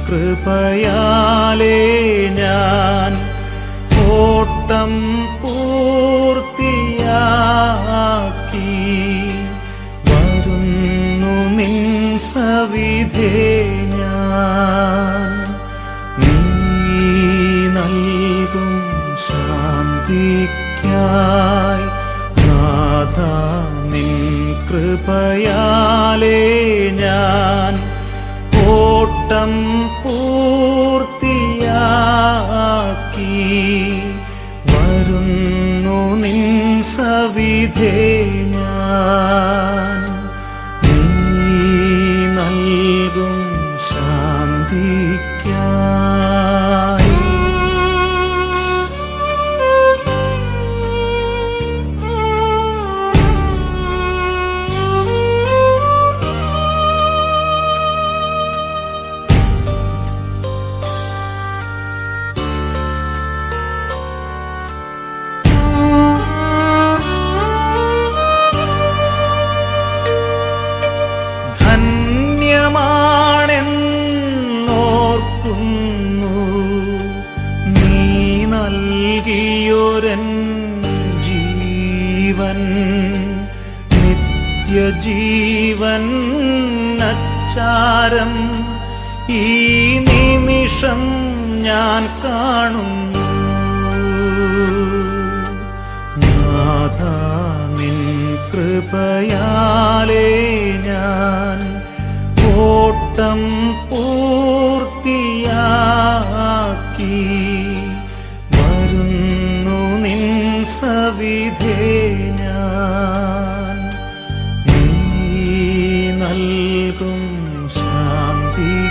കൃപയാലേ ഞാൻ ഓട്ടം പൂർത്തിയാക്കി വരുന്നു നിൻ സവിധേ ഞാൻ. നീ നൽകും ശാന്തിക്കായി നാഥ നിൻ കൃപയാലേ ഞാൻ ഓട്ടം പൂർത്തിയാക്കി വരുന്നു നിൻ സവിധേ ഞാൻ. നീ നൽകും ശാന്തിക്കായി. ധന്യമാണെന്നോർക്കുന്നു നീ നൽകിയൊരൻ ജീവൻ, നിത്യജീവൻ അച്ചാരം ഈ നിമിഷം ഞാൻ കാണുന്നു. നാഥ നിൻ കൃപയാലേ ഞാൻ ഓട്ടം പൂർത്തിയാക്കി വരുന്നു നിൻ സവിധേ ഞാൻ. നീ നൽകും ശാന്തിക്കായി.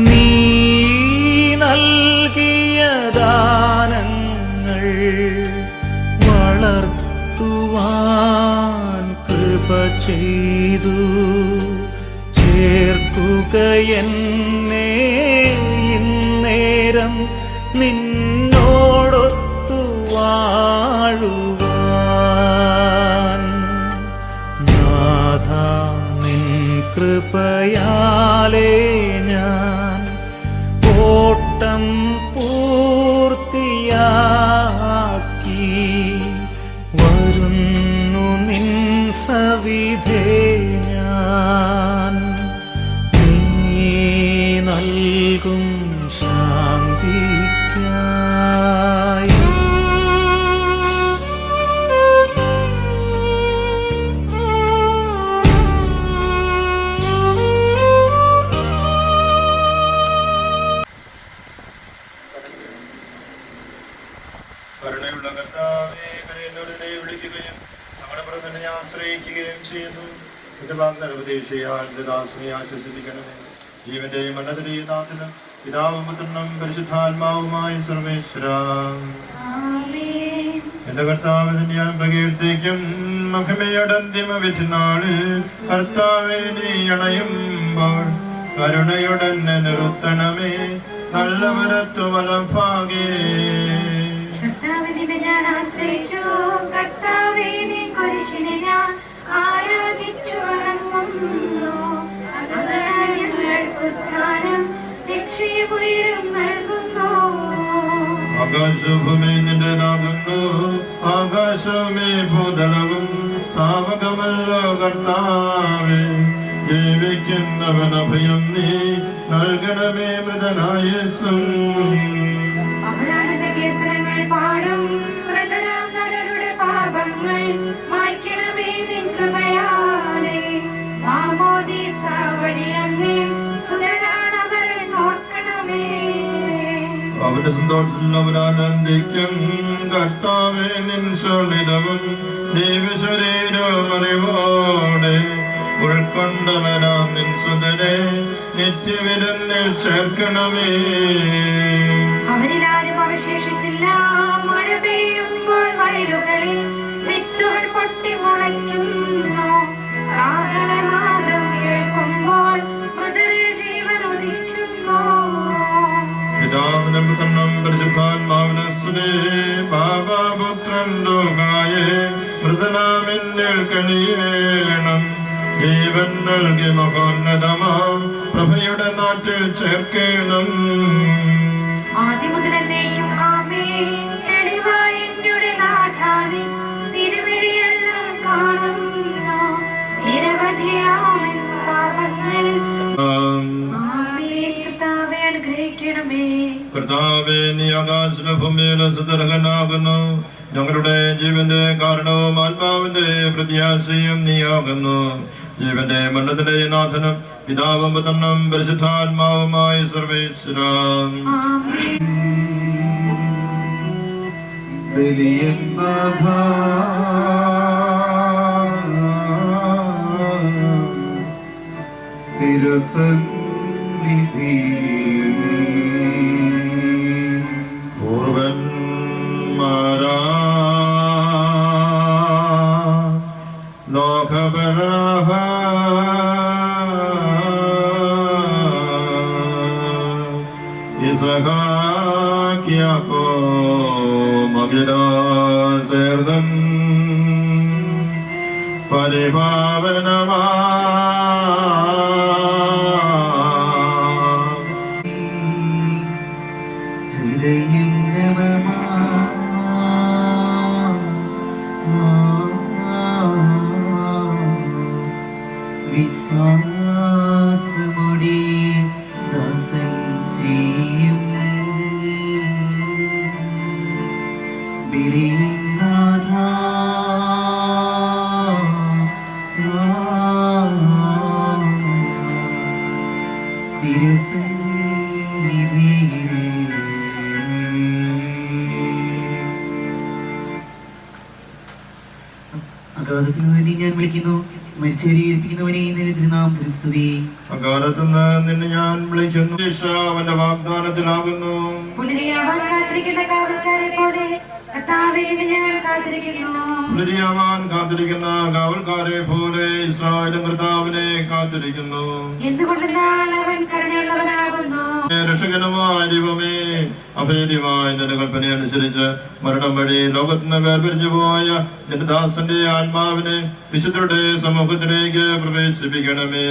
നീ നൽകിയ ദാനങ്ങൾ വളർത്തുവാൻ കൃപ ചെയ്തു ചേർക്കുക എന്നെ ഇന്നേരം നിന്നോടൊത്തു വാഴുവാൻ. നാഥ നിൻ കൃപയാലേ ഞാൻ ഓട്ടം പൂർത്തിയാക്കി വരുന്നു നിൻ സവിധേ ഞാൻ. നീ നൽകും ശാന്തിക്കായി. കരുണയുള്ള കർത്താവേ, കരയുന്നവരെ വിളിക്കുകയും സങ്കടപ്പെടുന്നതിനെ ആശ്രയിക്കുകയും ചെയ്യുന്നു. എന്റെ വാഗ്ദാന ഉപദേശിയാൽ എന്റെ ദാസനെ ആശ്വസിപ്പിക്കണമേ. ജീവന്റെയും മരണത്തിന്റെയും നാഥനും പിതാവും പുത്രനും പരിശുദ്ധാത്മാവുമായ സർവേശ്വര. എന്റെ കർത്താവിനെ ഞാൻ പ്രകീർത്തിക്കും മഹിമയുടെ അന്തിമ വിധിനാളിൽ. കർത്താവേ, നീ അണയുമ്പോൾ കരുണയുടെ നിർത്തണമേ. നല്ല വരത്തു വലഭാഗേ ഞാൻ ആശ്രയിച്ചു. കർത്താവേ, നീ കുരിശിനെ ഞാൻ ആരാധിച്ചു വണങ്ങുന്നു. അതിനാൽ ഞങ്ങൾക്ക് ഉദ്ധാനം രക്ഷയും നൽകുന്നു. ആകാശഭൂമി നിന്റേതാകുന്നു, ആകാശമേ ഭൂതലവും താവകമല്ലോ കർത്താവേ. ജീവിക്കുന്നവന ഭയം നീ നൽകണമേ മൃതനായസും. കീർത്തനങ്ങൾ പാടും മൃതരാം നരരുടെ പാപങ്ങൾ മായ്ക്കണമേ നിൻ കൃപയാലേ. മാമോദീസ വഴി അങ്ങേ സുതരാണവരെ നോർക്കണമേ. അവന്റെ സന്തോഷമുള്ളവരാനന്ദിക്കും കർത്താവേ നിൻ ശോണിതവും ദൈവശരീരമറിവോടെ ഉൾക്കൊണ്ടവനാം നിൻ സുതനെ നിത്യവിരുന്നിൽ ചേർക്കണമേ. അവരിലാരും അവശേഷിച്ചില്ല. മഴ പെയ്യുമ്പോൾ വയലുകളിൽ വിത്തുകൾ പൊട്ടി മുളയ്ക്കുന്നു. കാഹളനാദം കേൾക്കുമ്പോൾ മൃതരിൽ ജീവൻ ഉദിക്കുന്നു. പിതാവിനും പുത്രനും പരിശുദ്ധാത്മാവിനും സ്തുതി. ബാബാപുത്രൻ ലോകായേ മൃതനാമിന്നിൽ കനിയേണം. ജീവൻ നൽകി മഹോന്നതമാം പ്രഭയുടെ നാട്ടിൽ ചേർക്കണം. ആദിമുതൽ എന്നേക്കും ആമേൻ. തെളിവായ എന്നുടെ നാഥാനേ, തിരുമിഴിയെല്ലാം കാണുന്നു. നിരവധിയാമെൻ പാപങ്ങൾ. ആമേൻ. കർത്താവേ, അനുഗ്രഹിക്കണമേ. കർത്താവേ, നീ ആകാശത്തിലും ഭൂമിയിലും സുദർഹനാകുന്നു. ഞങ്ങളുടെ ജീവന്റെ കാരണവും ആത്മാവിന്റെ പ്രത്യാശയും നീയാകുന്നു. ജീവന്റെ മരണത്തിന്റെ നാഥനും പിതാവും പുത്രനും പരിശുദ്ധാത്മാവുമായ സർവേശ്വരാ. പൂർവന്മാരാ ലോകബലഹ ഇസഹാക്ക് യാക്കോബ് മഗ്ദാസേർദൻ പരിപാവനമാ വിശ്വാസമുടി ദാസൻ ചെയ്യും ബലിനാഥ തിരുസന്നിധിയിൽ അഗാധത്തിൽ നിന്ന് ഞാൻ വിളിക്കുന്നു. മരിച്ചവരെ ഏൽപ്പിക്കുന്നവനെ തിരുനാമത്തിന് സ്തുതി. അകാലത്തുനിന്ന് നിന്നെ ഞാൻ വിളിക്കുന്നു. അവന്റെ വാഗ്ദാനത്തിലാകുന്നു. പുനരിയാവാൻ കാത്തിരിക്കുന്ന കാവൽക്കാരെ പോലെ കർത്താവേ, ഞാൻ കാത്തിരിക്കുന്നു. പുനരിയാവാൻ കാത്തിരിക്കുന്ന കാവൽക്കാരെ പോലെ ഇസ്രായേലും കർത്താവിനെ കാത്തിരിക്കുന്നു. എന്തുകൊണ്ടെന്നാൽ അവൻ കരുണയുള്ളവനാകുന്നു. രക്ഷകനുമായ ദൈവമേ, അഭേദ്യമായ നിന്റെ കൽപ്പന അനുസരിച്ച് മരണം വഴി ലോകത്തിന് വേർപിരിഞ്ഞു പോയ നിന്റെ ദാസന്റെ ആത്മാവിനെ വിശുദ്ധരുടെ സമൂഹത്തിലേക്ക് പ്രവേശിപ്പിക്കണമേ.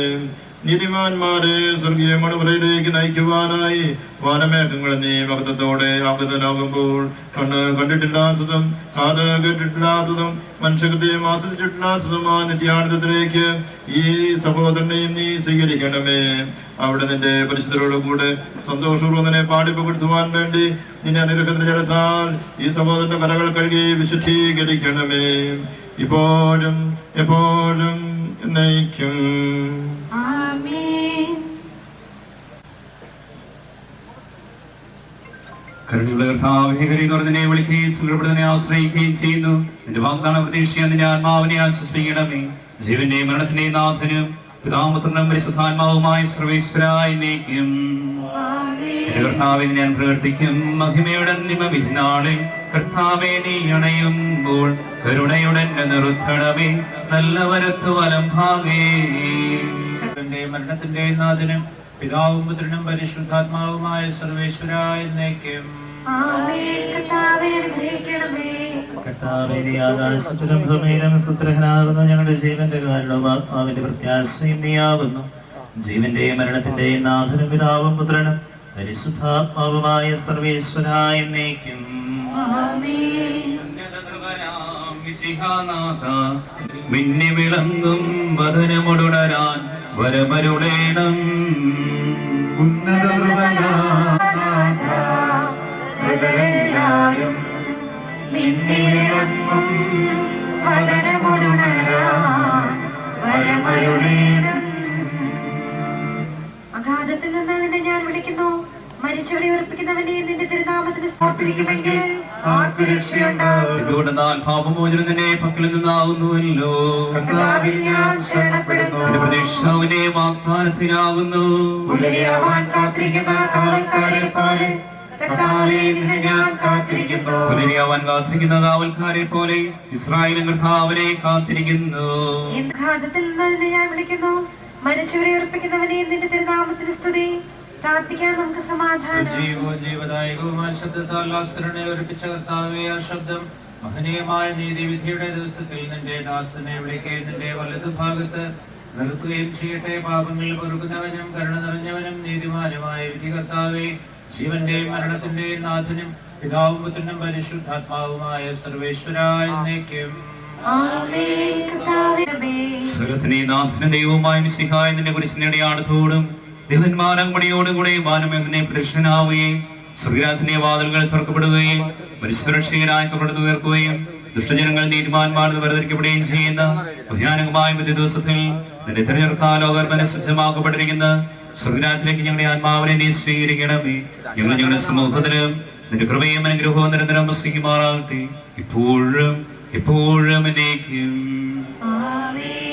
നീതിമാന്മാരെ സ്വർഗീയ മണവരയിലേക്ക് നയിക്കുവാനായി വാനമേഘങ്ങൾ നീ മഹത്വത്തോടെ ആഗതനാകുമ്പോൾ കണ്ണ് കണ്ടിട്ടില്ലാത്തതും കാത് കേട്ടിട്ടില്ലാത്തതും മനുഷ്യകൃത്യം ആസ്വദിച്ചിട്ടില്ലാത്തതുമായ നിത്യാനന്ദത്തിലേക്ക് ഈ സഹോദരനെയും നീ സ്വീകരിക്കണമേ. അവിടെ നിന്റെ പരിശുദ്ധരോട് കൂടെ സന്തോഷപൂർവ്വം നിന്നെ പാടിപ്പപ്പെടുത്തുവാൻ വേണ്ടി നിന്നെ അനുഗ്രഹത്തിന്റെ ജലത്താൽ ഈ സഹോദരന്റെ കരകൾ കഴുകി വിശുദ്ധീകരിക്കണമേ. ഇപ്പോഴും എപ്പോഴും എന്നേക്കും. കരുണയുള്ള കർത്താവേ, കരുണയെ വിളിക്കുകയും സുഖപ്പെടുന്നതിനെ ആശ്രയിക്കുകയും ചെയ്യുന്നു. നിന്റെ വാഗ്ദാന പ്രതീക്ഷ നിന്റെ ആത്മാവിനെ ആശ്വസിപ്പിക്കണമേ. ജീവന്റെ മരണത്തിന്റെ നാഥനും പിതാപുത്രനും പരിശുദ്ധാത്മാവുമായ സർവേശ്വരായ എന്നേക്കും. കർത്താവിനെ ഞാൻ പ്രവർത്തിക്കും മഹിമയുടെ അന്തിമവിധി നാളിൽ. കർത്താവേ, നീ അണയുമ്പോൾ കരുണയുടെ നിർത്തണമേ. നല്ല വരത്തു വലം ഭാഗേ മരണത്തിന്റെ നാഥനും പിതാവും പുത്രനും പരിശുദ്ധാത്മാവുമായ സർവേശ്വരായ എന്നേക്കും. കർത്താവേ, ആകാശത്തിലും ഭൂമിയിലും സ്തുത്യർഹനാകുന്നു. ഞങ്ങളുടെ ജീവന്റെ കാരണവും ആത്മാവിന്റെ പ്രത്യാശയും നീയാകുന്നു. ജീവന്റെ മരണത്തിന്റെ നാഥനും പിതാവും പുത്രനും പരിശുദ്ധാത്മാവുമായ സർവേശ്വരായ എന്നേക്കും. മിന്നി വിളങ്ങും വദനമുടരാൻ വരമരുളേണം. ഉന്നതരും അഗാധത്തിൽ നിന്ന് നിന്നെ ഞാൻ വിളിക്കുന്നു. മരിച്ചവരെ ഉറപ്പിക്കുന്നവനെ നിന്റെ തിരുനാമത്തിന് സമർപ്പിക്കുമെങ്കിൽ ആർക്ക് രക്ഷയുണ്ട്? എന്തുകൊണ്ടെന്നാൽ പാപമോചനം നിന്റെ പക്കലിൽ നിന്നാകുന്നുവല്ലോ. കർത്താവിൽ ഞാൻ ശരണപ്പെടുന്നു. എന്റെ പ്രതീക്ഷ അവന്റെ വാഗ്ദാനത്തിലാകുന്നു. പുലരിയാവാൻ കാത്തിരിക്കുന്ന കാവൽക്കാരെ പോലെ കർത്താവേ, നിന്നെ ഞാൻ കാത്തിരിക്കുന്നു. പുലരിയാവാൻ കാത്തിരിക്കുന്ന കാവൽക്കാരെ പോലെ ഇസ്രായേൽ കർത്താവിനെ കാത്തിരിക്കുന്നു. ഘാതത്തിൽ നിന്ന് നിന്നെ ഞാൻ വിളിക്കുന്നു. മരിച്ചവരെ ഉറപ്പിക്കുന്നവനെ നിന്റെ തിരുനാമത്തിന് സ്തുതി. പ്രാർത്ഥിക്കാൻ നമുക്ക് സമാധാനം. സജീവവും ജീവദായകവുമായ ശബ്ദത്താൽ ആശ്രനെ ഉറപ്പിച്ച കർത്താവേ, ആ ശബ്ദം മഹനീയമായ നീതിവിധിയുടെ ദിവസത്തിൽ നിന്റെ ദാസനെ വിളിക്കുകയും നിന്റെ വലതുഭാഗത്ത് നിർത്തുകയും ചെയ്യട്ടെ. പാപങ്ങൾ പൊറുക്കുന്നവനും കരുണ നിറഞ്ഞവനും നീതിമാനുമായ വിധി കർത്താവേ, ജീവന്റെയും മരണത്തിന്റെയും നാഥനും പിതാവും പുത്രനും പരിശുദ്ധാത്മാവുമായ സർവേശ്വരായ എന്നേക്കും ആമേൻ. കർത്താവേ, സ്വർഗ്ഗത്തിലെ നാഥനും ദൈവവുമായ മിശിഹായ നിന്റെ കുരിശിന്റെ അടയാളത്തോടും ദേവന്മാരങ്ങടിയോടുകൂടെ വാനമേഘനെ പ്രദർശനാവുകയും സ്വർഗ്ഗരാജ്യത്തിന്റെ വാതിലുകൾ തുറക്കപ്പെടുകയും പരിശുദ്ധരക്ഷകരാക്കപ്പെടുന്നു ഉയർക്കുകയും ദുഷ്ടജനങ്ങൾ നീതിമാന്മാർ വേർതിരിക്കപ്പെടുകയും ചെയ്യുന്ന ഭയാനകമായ മധ്യ ദിവസത്തിൽ നിന്റെ തിരഞ്ഞെടുക്കാൻ ലോകർ മനസ്സജ്ജമാക്കപ്പെട്ടിരിക്കുന്ന സ്വർഗ്ഗരാജ്യത്തിലേക്ക് ഞങ്ങളുടെ ആത്മാവിനെ നീ സ്വീകരിക്കണമേ. ഞങ്ങൾ ഞങ്ങളുടെ സമൂഹത്തിലും നിന്റെ കൃപയും അനുഗ്രഹവും നിരന്തരം വസിക്കുമാറാകട്ടെ, ഇപ്പോഴും എപ്പോഴും എന്നേക്കും. ആമേൻ.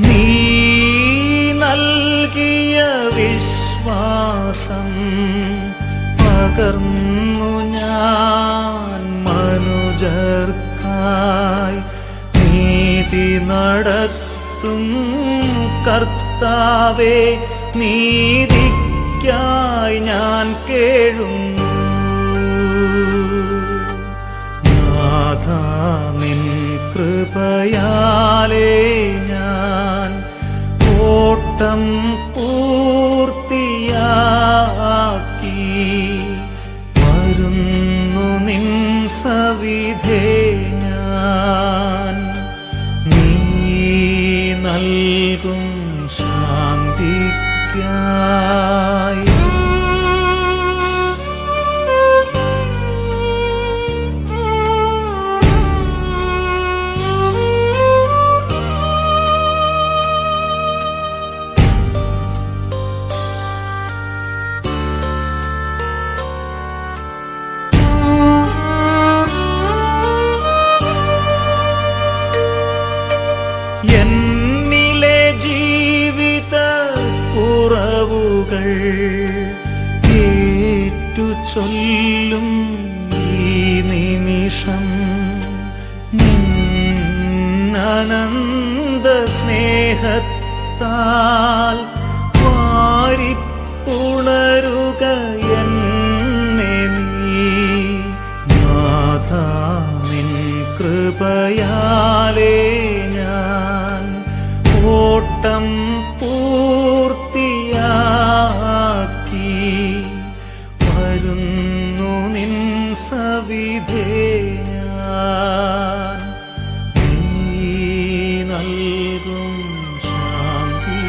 നീ നൽകിയ വിശ്വാസം പകർന്നു ഞാൻ മനുജർക്കായി. നീതി നടത്തും കർത്താവേ, നീതിക്കായി ഞാൻ കേഴുന്നു. നാഥാ, നിൻ കൃപയാലേ ഞാൻ ഓട്ടം പൂർത്തിയാക്കി വരുന്നു നിൻ സവിധേ ഞാൻ. നീ നൽകും ശാന്തിക്കായി എന്നിലെ ജീവിത കുറവുകൾ ഏറ്റു ചൊല്ലും ഈ നിമിഷം. അനന്ത സ്നേഹത്താൽ വാരിപ്പുണരുക എന്നെ നീ. നാഥാ, നിൻ കൃപയാലേ ഞാൻ ഓട്ടം പൂർത്തിയാക്കി വരുന്നു നിൻ സവിധേ ഞാൻ. നീ നൽകും ശാന്തിക്കായി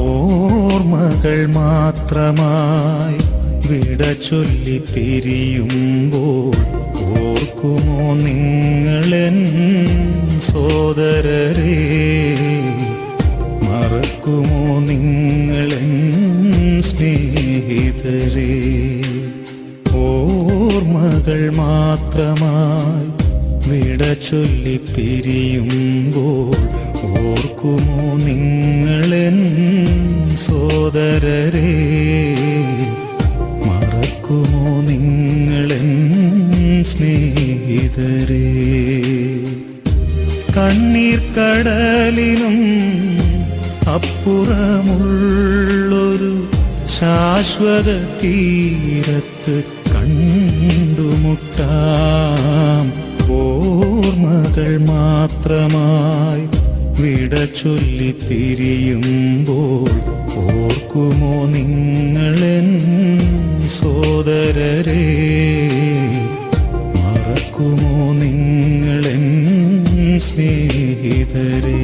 ഓർമ്മകൾ മാത്രമായി വിട ചൊല്ലി പിരിയുമ്പോൾ ഓർക്കുമോ നിങ്ങളെൻ സോദരരെ? മറക്കുമോ നിങ്ങളെൻ സ്നേഹിതരെ? ഓർമ്മകൾ മാത്രമായി വിട ചൊല്ലി പിരിയുമ്പോൾ ഓർക്കുമോ നിങ്ങളെൻ സോദരരെ? മറക്കുമോ നിങ്ങളെൻ സ്നേഹിതരേ, കണ്ണീർ കടലിനും അപ്പുറമുള്ളൊരു ശാശ്വത തീരത്ത് കണ്ടുമുട്ടാം. ഓർമ്മകൾ മാത്രമായി വിട ചൊല്ലി പിരിയുമ്പോൾ ഓർക്കുമോ നിങ്ങളെൻ സോദരരേ, മറക്കുമോ നിങ്ങളെൻ സ്നേഹിതരേ.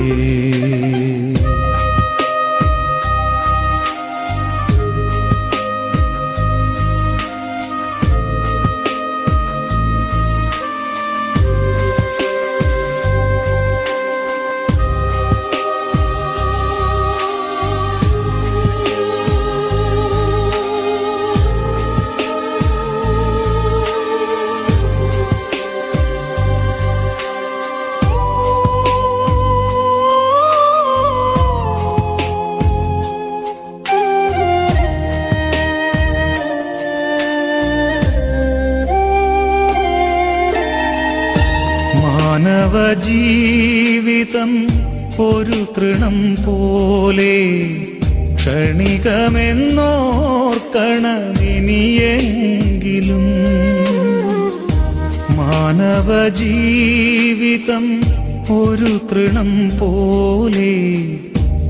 മാനവജീവിതം ഒരു തൃണം പോലെ ക്ഷണികമെന്നോർക്കണമിനിയെങ്കിലും. മാനവജീവിതം ഒരു തൃണം പോലെ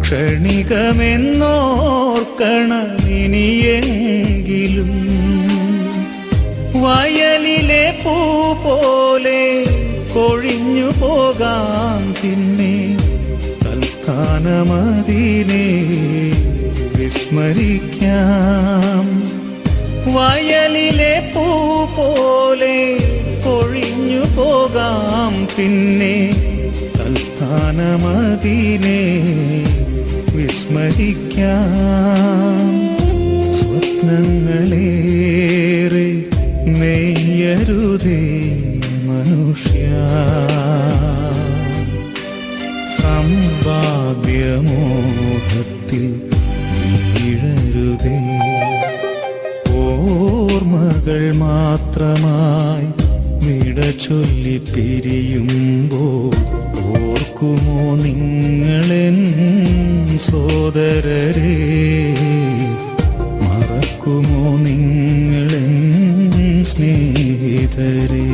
ക്ഷണികമെന്നോർക്കണമിനിയെങ്കിലും. വയലിലെ പൂ പോലെ കൊഴിഞ്ഞു പോകാം, പിന്നെ തൽസ്ഥാനമതിനെ വിസ്മരിക്കാം. വയലിലെ പൂ പോലെ കൊഴിഞ്ഞു പോകാം, പിന്നെ തൽസ്ഥാനമതിനെ വിസ്മരിക്കാം. സ്വപ്നങ്ങളേറെ നെയ്യരുതേ മനുഷ്യ, സമ്പാദ്യമോഹത്തിൽ വീഴരുതേ. ഓർമ്മകൾ മാത്രമായി വിട ചൊല്ലി പിരിയുമ്പോൾ ഓർക്കുമോ നിങ്ങളെൻ സോദരരേ, മറക്കുമോ നിങ്ങളെൻ സ്നേഹിതരേ.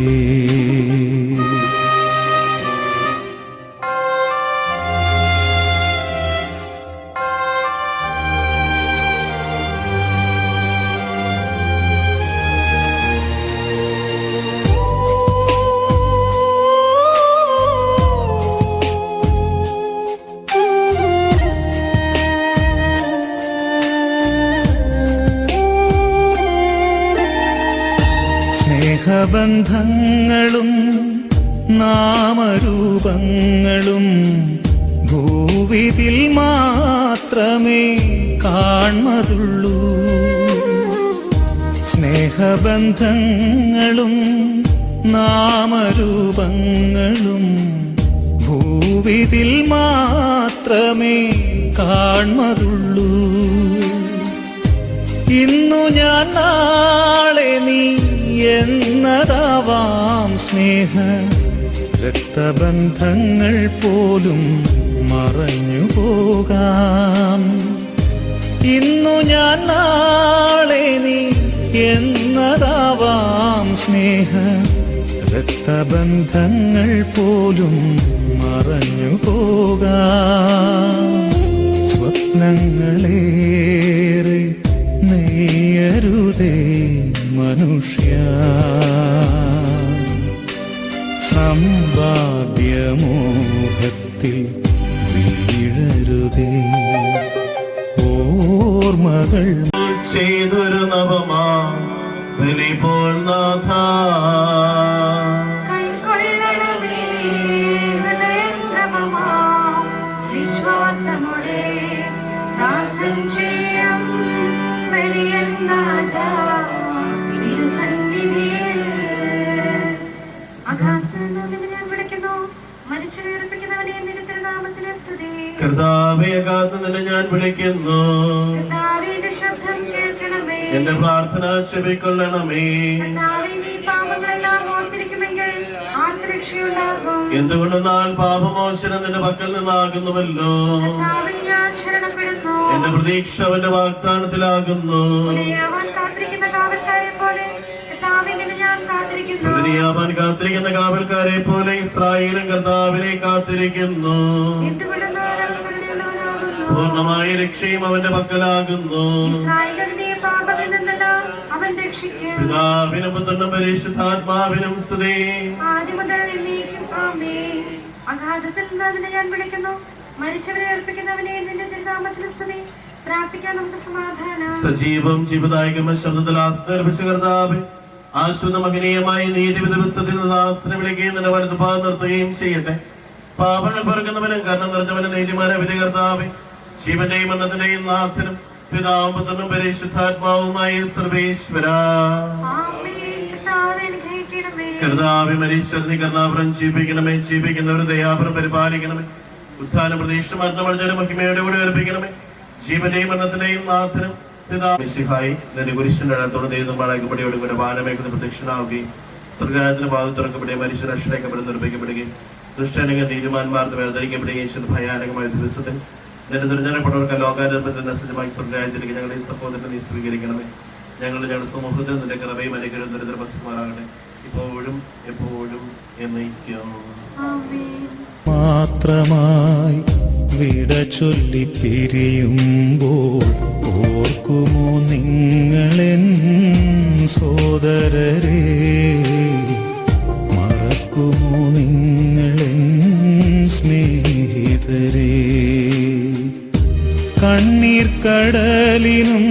സ്നേഹബന്ധങ്ങളും നാമരൂപങ്ങളും ഭൂവിതിൽ മാത്രമേ കാൺമതുള്ളൂ. സ്നേഹബന്ധങ്ങളും നാമരൂപങ്ങളും ഭൂവിതിൽ മാത്രമേ കാൺമതുള്ളൂ. ഇന്നു ഞാൻ നാളെ നീ എന്നതാവാം സ്നേഹ രക്തബന്ധങ്ങൾ പോലും മറഞ്ഞു പോകാം. ഇന്നു ഞാൻ നാളെ നീ എന്നതാവാം സ്നേഹ രക്തബന്ധങ്ങൾ പോലും മറഞ്ഞു പോകാം. സ്വപ്നങ്ങളേറെ നെയ്യരുതേ മനുഷ്യ, സമ്പാദ്യമോഹത്തിൽ വീഴരുതേ. ഓർമ്മകൾ ചെയ്തൊരു നവമാ ബലിപോൽ നാഥ, കൈക്കൊള്ളണമേ ഹൃദയംഗമമാം വിശ്വാസമുടെ ദാസൻ ചെയ്യാം ബലിയൻ നാഥാ തിരുസന്നിധിയിൽ. അഗാധത്തിൽ നിന്ന് ഞാൻ വിളിക്കുന്നു, മരിച്ചവരെ ഉയർപ്പിക്കുന്നവനെ നിന്റെ തിരുനാമത്തിന് സ്തുതി. കർത്താവേ, അഗാധത്തിൽ നിന്ന് ഞാൻ വിളിക്കുന്നു, കർത്താവേ എന്റെ ശബ്ദം കേൾക്കണമേ. എന്റെ പ്രാർത്ഥന ചെവിക്കൊള്ളണമേ. കർത്താവേ നീ പാപങ്ങളെല്ലാം ഓർത്ത് രക്ഷയുണ്ടാകും. എന്തുകൊണ്ടെന്നാൽ പാപമോചനം നിന്റെ പക്കൽ നിന്നാകുന്നുവല്ലോ. കർത്താവിൽ ഞാൻ ശരണപ്പെടുന്നു. എന്റെ പ്രതീക്ഷ അവന്റെ വാഗ്ദാനത്തിലാകുന്നു. പുലരിയാവാൻ കാത്തിരിക്കുന്ന കാവൽക്കാരെ പോലെ കർത്താവേ, നിന്നെ ഞാൻ കാത്തിരിക്കുന്നു. പുലരിയാവാൻ കാത്തിരിക്കുന്ന കാവൽക്കാരെ പോലെ ഇസ്രായേലും കർത്താവിനെ കാത്തിരിക്കുന്നു. എന്തുകൊണ്ടെന്നാൽ അവൻ കരുണയുള്ളവനാകുന്നു. പൂർണ്ണമായ രക്ഷയും അവന്റെ പക്കലാകുന്നു. ഇസ്രായേലിന്റെ പാപങ്ങളിൽ നിന്നെല്ലാം അവൻ രക്ഷിക്കും. പിതാവിനും പുത്രനും പരിശുദ്ധാത്മാവിനും സ്തുതി. ആദ്യം മുതൽ എന്നേക്കും ആമേൻ. അഗാധത്തിൽ നിന്ന് നിന്നെ ഞാൻ വിളിക്കുന്നു. മരിച്ചവരെ അർപ്പിക്കുന്നവനെ നിന്റെ തിരുനാമത്തിന് സ്തുതി. പ്രാർത്ഥിക്കാൻ നമുക്ക് സമാധാനം. സജീവം ജീവദായകമായ ശബ്ദത്തിൽ ആശ്രയിച്ച കർത്താവേ, ആശ്രിത മകനീയമായ നീതിവിധ പുസ്തകത്തിൽ നിന്ന് ദാസനെ വിളിക്കുകയും നിന്റെ വലതുഭാഗം നിർത്തുകയും ചെയ്യട്ടെ. പാപങ്ങൾ പൊറുക്കുന്നവനും കരുണ നിറഞ്ഞവനും നീതിമാനായ വിധി കർത്താവേ, ജീവന്റെയും മരണത്തിന്റെയും നാഥനും പിതാവും പുത്രനും പരിശുദ്ധാത്മാവുമായ സർവേശ്വരാ. ആമേൻ. കർത്താവേ, അനുഗ്രഹിക്കണമേ. കർത്താവേ, മരിച്ചവരെ കരുണാപുരം ജീവിപ്പിക്കണമേ. ജീവിക്കുന്നവരെ ദയാപുരം പരിപാലിക്കണമേ. ഉത്ഥാനം പ്രതീക്ഷ മരണമടഞ്ഞ മഹിമയോടെ കൂടി ഏൽപ്പിക്കണമേ. ജീവന്റെയും മരണത്തിന്റെയും നാഥനും പിതാവ് മിശിഹായി നിന്റെ കുരിശിന്റെ അടുത്തോടെ ദൈവമാളയക്കപ്പെടുകയോടും കൂടെ വാനമേഖല പ്രത്യക്ഷനാവുകയും സ്വർഗരാജ്യത്തിന്റെ ഭാഗം തുറക്കപ്പെടുകയും മനുഷ്യർ രക്ഷയിക്കപ്പെടുന്ന നിർമ്മിക്കപ്പെടുകയും ദുഷ്ടനങ്ങൾ നീതിമാന്മാർക്ക് വേർതിരിക്കപ്പെടുകയും ചെയ്ത ഭയാനകമായ ദിവസത്തിൽ നിന്റെ ദുർജനപ്പെട്ടവർക്ക് ലോകാരംഭത്തിന് സജ്ജമായി സ്വർഗരാജ്യത്തിലേക്ക് ഞങ്ങളുടെ ഈ സഹോദരനെ നീ സ്വീകരിക്കണമേ. ഞങ്ങളുടെ സമൂഹത്തിൽ നിന്റെ കൃപയും അനുഗ്രഹവും ദരിദ്രമസ്കുമാറാകട്ടെ, ഇപ്പോഴും എപ്പോഴും എന്നേക്കും. മാത്രമായി വിട ചൊല്ലി പിരിയുമ്പോൾ ഓർക്കുമോ നിങ്ങളെൻ സോദരരെ? മറക്കുമോ നിങ്ങളെൻ സ്നേഹിതരെ? കണ്ണീർ കടലിനും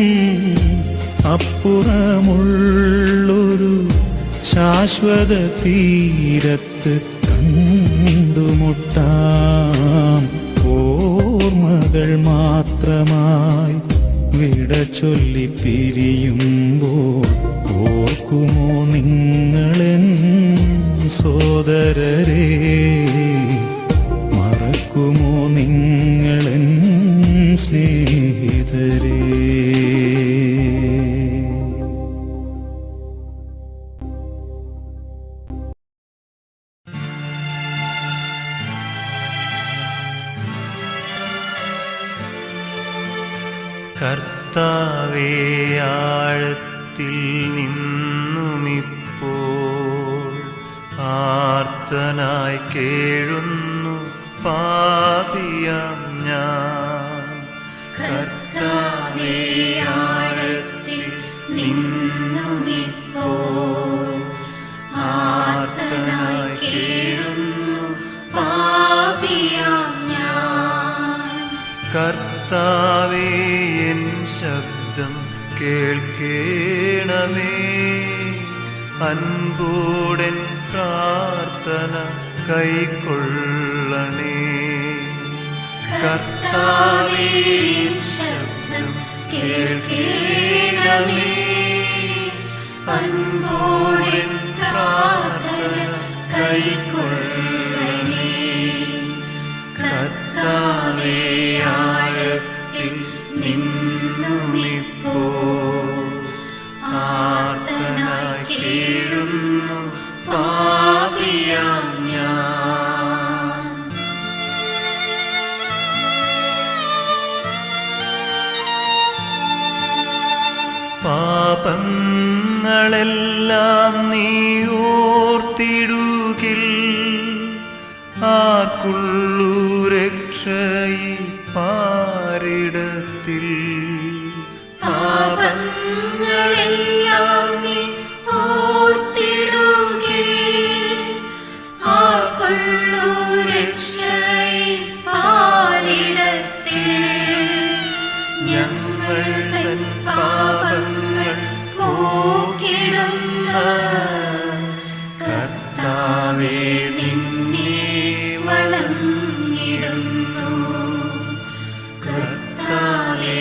അപ്പുറമുള്ളൊരു ശാശ്വത തീരത്ത് കണ്ടുമുട്ടാം. ഓർമ്മകൾ മാത്രമായി വിട ചൊല്ലി പിരിയുമ്പോൾ ഓർക്കുമോ നിങ്ങളെൻ സോദരരെ? മറക്കുമോ നിങ്ങളെൻ സ്നേഹിതരെ? കർത്താവേ, ആഴത്തിൽ നിന്നുമിപ്പോൾ ആർത്തനായി കേഴുന്നു പാപിയാം ഞാൻ. കർത്താവേ, ആഴത്തിൽ നിന്നുമിപ്പോൾ ആർത്തനായി കേഴുന്നു പാപിയാം ഞാൻ. കർത്താവേ, എൻ ശബ്ദം കേൾക്കേണമേ. അൻപോടൻ പ്രാർത്ഥന കൈക്കൊള്ളണേ. കർത്താവേ, എൻ ശബ്ദം കേൾക്കേണമേ. അൻപോടൻ പ്രാർത്ഥന കൈക്കൊള്ളണേ. കർത്താവേ, ആഴത്തിൽ നിന്നുമിപ്പോൾ ആർത്തനായി കേഴുന്നു പാപിയാം ഞാൻ. പാപങ്ങളെല്ലാം നീ ഓർത്തിടുകിൽ ആർക്കുള്ളൂ രക്ഷയി പാരിടത്തിൽ. പാപങ്ങളെല്ലാം നീ ഓർത്തിടുകിൽ ആർക്കുള്ളൂ രക്ഷയി പാരിടത്തിൽ. ഞങ്ങൾ തൻ പാപങ്ങൾ പോക്കിടുന്ന കർത്താവേ, നിന്നെ വണങ്ങിടുന്നു. കർത്താവേ,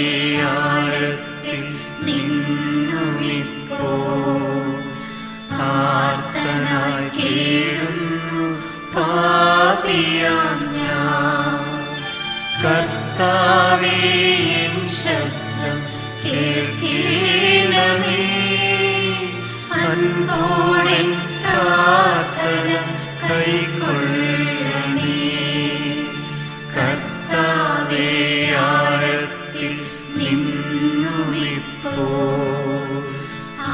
ആഴത്തിൽ നിന്നുമിപ്പോൾ ആർത്തനായി കേഴുന്നു പാപിയാം ഞാൻ. കർത്താവേ, എൻ ശബ്ദം കേൾക്കേണമേ. അൻപോടൻ പ്രാർത്ഥന കൈക്കൊള്ളണേ.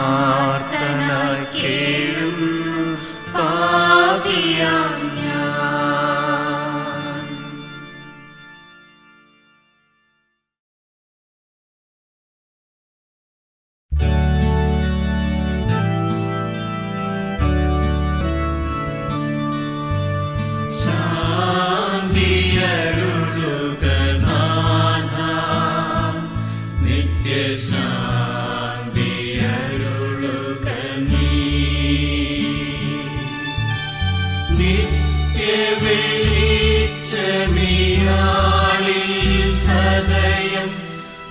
ആർത്തനായി കേഴുന്നു പാപിയാം ഞാൻ. ശാന്തിയരുളുക നാഥ, നിത്യശാന്തിയരുളുക നീ. നിത്യവെളിച്ചമിയാളിൽ സദയം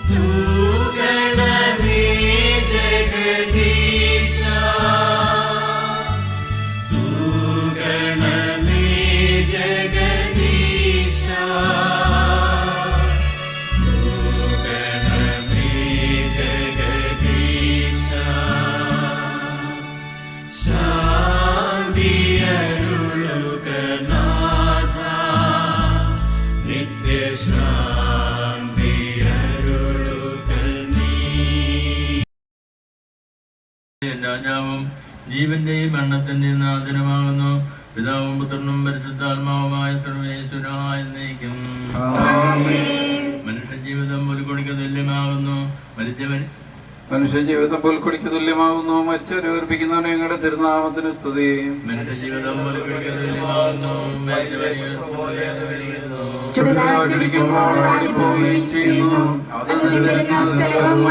തൂകണമേ ജഗദീശ. തൂകണമേ ജഗദീശ. തൂകണമേ ജഗദീശ. ശാന്തിയരുളുക നാഥ, നിത്യശാന്തിയരുളുക നീ. രാജാവും ജീവന്റെയും മരണത്തിന്റെയും നാഥനുമാകുന്നു. പിതാവും പുത്രനും പരിശുദ്ധാത്മാവുമായ സർവേശ്വരായ എന്നേക്കും. മനുഷ്യജീവിതം ഒരു കൊടിക്ക് തുല്യമാകുന്നു. മനുഷ്യജീവിതം പുൽക്കൊടിക്ക് തുല്യമാകുന്നു. മരിച്ചവരെ ഉയർപ്പിക്കുന്നവനെ ഞങ്ങളുടെ തിരുനാമത്തിന് സ്തുതി. മനുഷ്യജീവിതം ഒരു കൊടിക്ക് തുല്യമാകുന്നു. ചുടുകാറ്റടിക്കുമ്പോൾ ഓടിപ്പോവുകയും ചെയ്യുന്നു.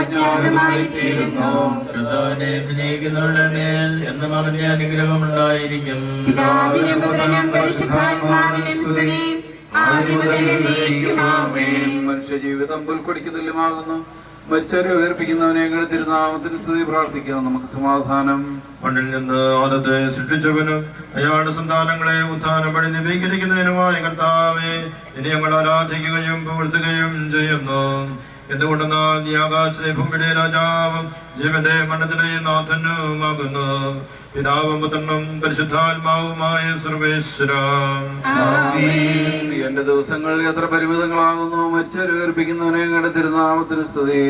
അജ്ഞാതമായിത്തീരുന്നു. കർത്താവിനെ സ്നേഹിക്കുന്നവരുടെ മേൽ എന്നും അവന്റെ അനുഗ്രഹം ഉണ്ടായിരിക്കും. മനുഷ്യജീവിതം പുൽക്കൊടിക്ക് തുല്യമാകുന്നു. മരിച്ചവരെ ഉയർപ്പിക്കുന്നവനെ ഞങ്ങളുടെ തിരുനാമത്തിന് സ്തുതി. പ്രാർത്ഥിക്കാം നമുക്ക് സമാധാനം. മണ്ണിൽ നിന്ന് ആദത്തെ സൃഷ്ടിച്ചവനും അയാളുടെ സന്താനങ്ങളെ ഉത്ഥാനം പണി നവീകരിക്കുന്നതിനുമായ കർത്താവേ, ഇനി ഞങ്ങൾ ആരാധിക്കുകയും പുകഴ്ത്തുകയും ചെയ്യുന്നു. എന്തുകൊണ്ടെന്നാൽ നീ ആകാശത്തെ ഭൂമിയുടെ രാജാവും ജീവന്റെ മണ്ണത്തിലെയും നാഥനുമാകുന്നു. പിതാവും പുത്രനും പരിശുദ്ധാത്മാവുമായ സർവേശ്വര. എന്റെ ദിവസങ്ങൾ എത്ര പരിമിതങ്ങളാകുന്നു. മരിച്ചവരെ ഉയർപ്പിക്കുന്നവനെ ഞങ്ങളുടെ തിരുനാമത്തിന് സ്തുതി.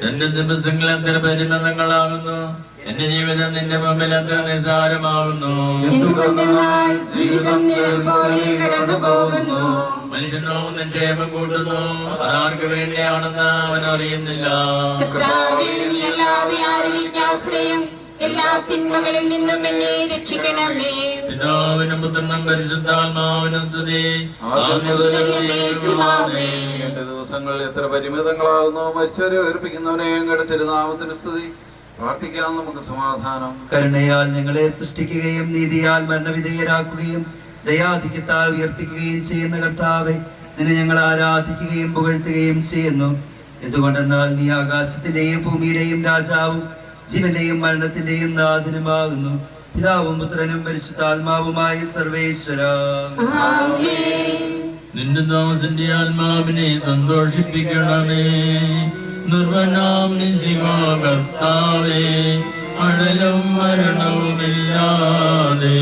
എന്റെ ദിവസങ്ങൾ എത്ര പരിമിതങ്ങളാകുന്നു. എന്റെ ജീവിതം നിന്റെ മുമ്പിൽ എത്ര നിസ്സാരമാകുന്നു. മനുഷ്യനോ നിക്ഷേപം കൂട്ടുന്നു, അതാർക്ക് വേണ്ടിയാണെന്ന് അവൻ അറിയുന്നില്ല. എല്ലാ തിന്മകളിൽ നിന്നും എന്നെ രക്ഷിക്കണമേ. പിതാവിനും പുത്രനും പരിശുദ്ധാത്മാവിനും സ്തുതി. എന്റെ ദിവസങ്ങൾ എത്ര പരിമിതങ്ങളാകുന്നു. മരിച്ചവരെ ഉയർപ്പിക്കുന്നവനെ ഞങ്ങളുടെ തിരുനാമത്തിന് സ്തുതി. പ്രാർത്ഥിക്കാം നമുക്ക് സമാധാനം. കരുണയാൽ ഞങ്ങളെ സൃഷ്ടിക്കുകയും നീതിയാൽ മരണവിധേയരാക്കുകയും ദയാധിക്യത്താൽ ഉയർപ്പിക്കുകയും ചെയ്യുന്ന കർത്താവെ, നിന്നെ ഞങ്ങൾ ആരാധിക്കുകയും പുകഴ്ത്തുകയും ചെയ്യുന്നു. എന്തുകൊണ്ടെന്നാൽ നീ ആകാശത്തിന്റെയും ഭൂമിയുടെയും രാജാവും ജീവന്റെയും മരണത്തിന്റെയും നാഥനുമാകുന്നു. പിതാവും പുത്രനും പരിശുദ്ധാത്മാവുമായ സർവേശ്വര. നിന്റെ ദാസന്റെ ആത്മാവിനെ സന്തോഷിപ്പിക്കണമേ. നിർവനാം നിശിവാ കർത്താവേ, അടലും മരണവുമില്ലാതെ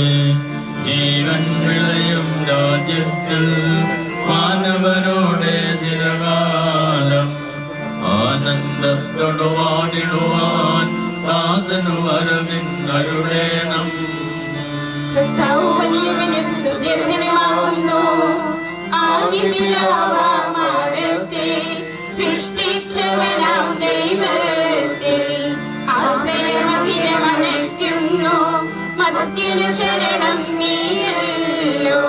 ജീവൻ വിളയും രാജ്യത്തിൽ മാനവരോടെ ചിരകാലം ആനന്ദത്തോടുവാടിടുവാൻ ദാസനു വരവിന്നരുളേണം. സൃഷ്ടിച്ചവനാം ദൈവത്തിൽ ആശ്രയമഖിലമണയ്ക്കുന്നു. മർത്യനു ശരണം നീയല്ലോ.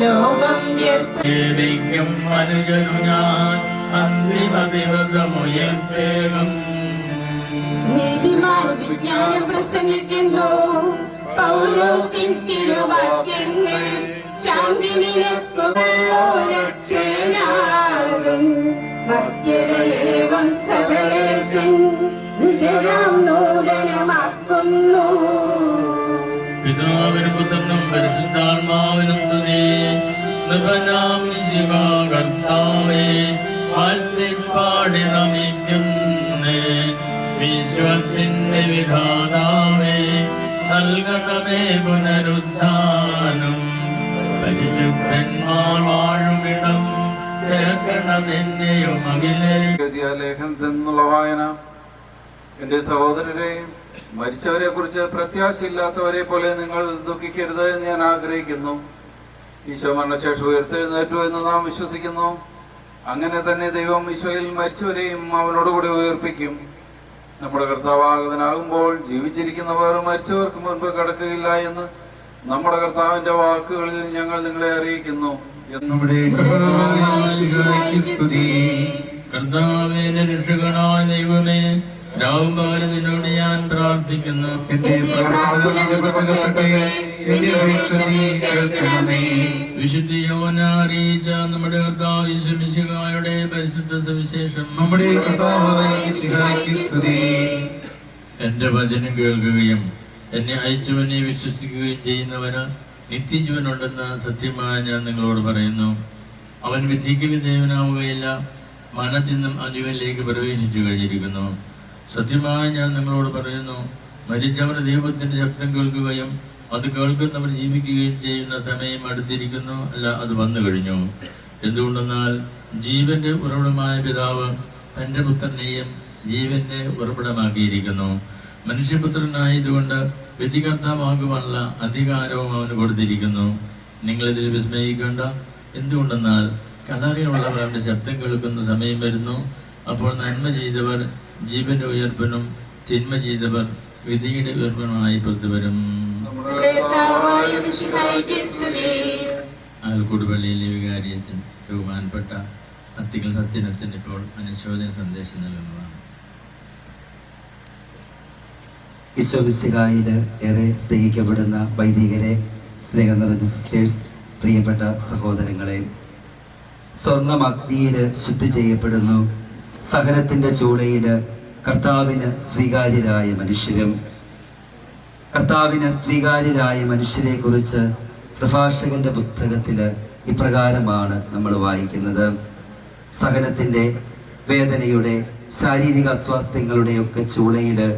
ലോകം വ്യർത്ഥിക്കും മനുജനു ഞാൻ അന്തിമ ദിവസമുയർപ്പേകം. നീതിമാൻ വിജ്ഞാനം പ്രസംഗിക്കുന്നു. പൗലോസിൻ തിരുവാക്യങ്ങൾ ശാന്തി നിനക്കുള്ളോ രക്ഷനാകും. ഭക്തിയേവം സകലേശൻ വിതരാം നൂതനമാക്കുന്നു. പിതാവിനും പുത്രനും പരിശുദ്ധാത്മാവിനും സ്തുതി. നിർവനാം നിശിവാ കർത്താവേ, വാഴ്ത്തിപ്പാടി നമിക്കുന്നേ. വിശ്വത്തിന്റെ വിധാതാവേ, നൽകണമേ പുനരുദ്ധാനം. പരിശുദ്ധന്മാർ വാഴുമിടം ചേർക്കണമെന്നെയും അഖിലേ. എഴുതിയ ലേഖനത്തിൽ നിന്നുള്ള വായന. എൻ്റെ സഹോദരരെ, മരിച്ചവരെ കുറിച്ച് പ്രത്യാശയില്ലാത്തവരെ പോലെ നിങ്ങൾ ദുഃഖിക്കരുത് എന്ന് ഞാൻ ആഗ്രഹിക്കുന്നു. ഈശോ മരണശേഷം ഉയർത്തെഴുന്നേറ്റു എന്ന് നാം വിശ്വസിക്കുന്നു. അങ്ങനെ തന്നെ ദൈവം ഈശോയിൽ മരിച്ചവരെയും അവനോടുകൂടി ഉയർപ്പിക്കും. നമ്മുടെ കർത്താവാഗതനാകുമ്പോൾ ജീവിച്ചിരിക്കുന്നവർ മരിച്ചവർക്ക് മുൻപ് കിടക്കുകയില്ല എന്ന് നമ്മുടെ കർത്താവിന്റെ വാക്കുകളിൽ ഞങ്ങൾ നിങ്ങളെ അറിയിക്കുന്നു. നമ്മുടെ കർത്താവായ മിശിഹായ്ക്ക് സ്തുതി. കർത്താവേ, എന്റെ രക്ഷകനായ ദൈവമേ, രാവും പകലും നിന്നോട് ഞാൻ പ്രാർത്ഥിക്കുന്നു. എന്റെ പ്രാർത്ഥന കേൾക്കട്ടെ, എന്റെ അപേക്ഷ നീ കേൾക്കണമേ. വിശുദ്ധ യോഹന്നാൻ അറിയിച്ച നമ്മുടെ കർത്താവ് യേശു മിശിഹായുടെ പരിശുദ്ധ സുവിശേഷം. നമ്മുടെ കർത്താവായ മിശിഹായ്ക്ക് സ്തുതി. എന്റെ വചനം കേൾക്കുകയും എന്നെ അയച്ചവനെ വിശ്വസിക്കുകയും ചെയ്യുന്നവന് നിത്യജീവനുണ്ടെന്ന് സത്യമായി ഞാൻ നിങ്ങളോട് പറയുന്നു. അവൻ വിധിക്ക് വിധേയനാവുകയില്ല, മരണത്തിൽ നിന്നും ജീവനിലേക്ക് പ്രവേശിച്ചു കഴിഞ്ഞിരിക്കുന്നു. സത്യമായി ഞാൻ നിങ്ങളോട് പറയുന്നു, മരിച്ചവർ ദൈവത്തിന്റെ ശബ്ദം കേൾക്കുകയും അത് കേൾക്കുന്നവർ ജീവിക്കുകയും ചെയ്യുന്ന സമയം അടുത്തിരിക്കുന്നു, അല്ല അത് വന്നു കഴിഞ്ഞു. എന്തുകൊണ്ടെന്നാൽ ജീവന്റെ ഉറവിടമായ പിതാവ് തൻ്റെ പുത്രനെയും ജീവന്റെ ഉറവിടമാക്കിയിരിക്കുന്നു. മനുഷ്യപുത്രനായതുകൊണ്ട് വിധികർത്താവാകുവാനുള്ള അധികാരവും അവന് കൊടുത്തിരിക്കുന്നു. നിങ്ങളിതിൽ വിസ്മയിക്കേണ്ട. എന്തുകൊണ്ടെന്നാൽ കല്ലറയിലുള്ളവർ അവന്റെ ശബ്ദം കേൾക്കുന്ന സമയം വരുന്നു. അപ്പോൾ നന്മ ചെയ്തവർ ജീവന്റെ ഉയർപ്പിനും തിന്മ ചെയ്തവർ വിധിയുടെ ഉയർപ്പിനുമായി പുറത്തുവരും. ആലക്കോട് പള്ളിയിലെ വികാരിയത്തിന് ബഹുമാനപ്പെട്ട അത്തിക്കൽ സത്യനത്തിന് ഇപ്പോൾ അനുശോചന സന്ദേശം നൽകുന്നതാണ്. ഈശോ മിശിഹായില് ഏറെ സ്നേഹിക്കപ്പെടുന്ന വൈദികരെ, സ്നേഹം നിറഞ്ഞ സിസ്റ്റേഴ്സ്, പ്രിയപ്പെട്ട സഹോദരങ്ങളെ, സ്വർണം അഗ്നിയിൽ ശുദ്ധി ചെയ്യപ്പെടുന്നു. സഹനത്തിന്റെ ചൂളയില് കർത്താവിന് സ്വീകാര്യരായ മനുഷ്യരും. കർത്താവിന് സ്വീകാര്യരായ മനുഷ്യരെ കുറിച്ച് പ്രഭാഷകന്റെ പുസ്തകത്തില് ഇപ്രകാരമാണ് നമ്മൾ വായിക്കുന്നത്. സഹനത്തിന്റെ, വേദനയുടെ, ശാരീരിക അസ്വാസ്ഥ്യങ്ങളുടെ ഒക്കെ ചൂളയില്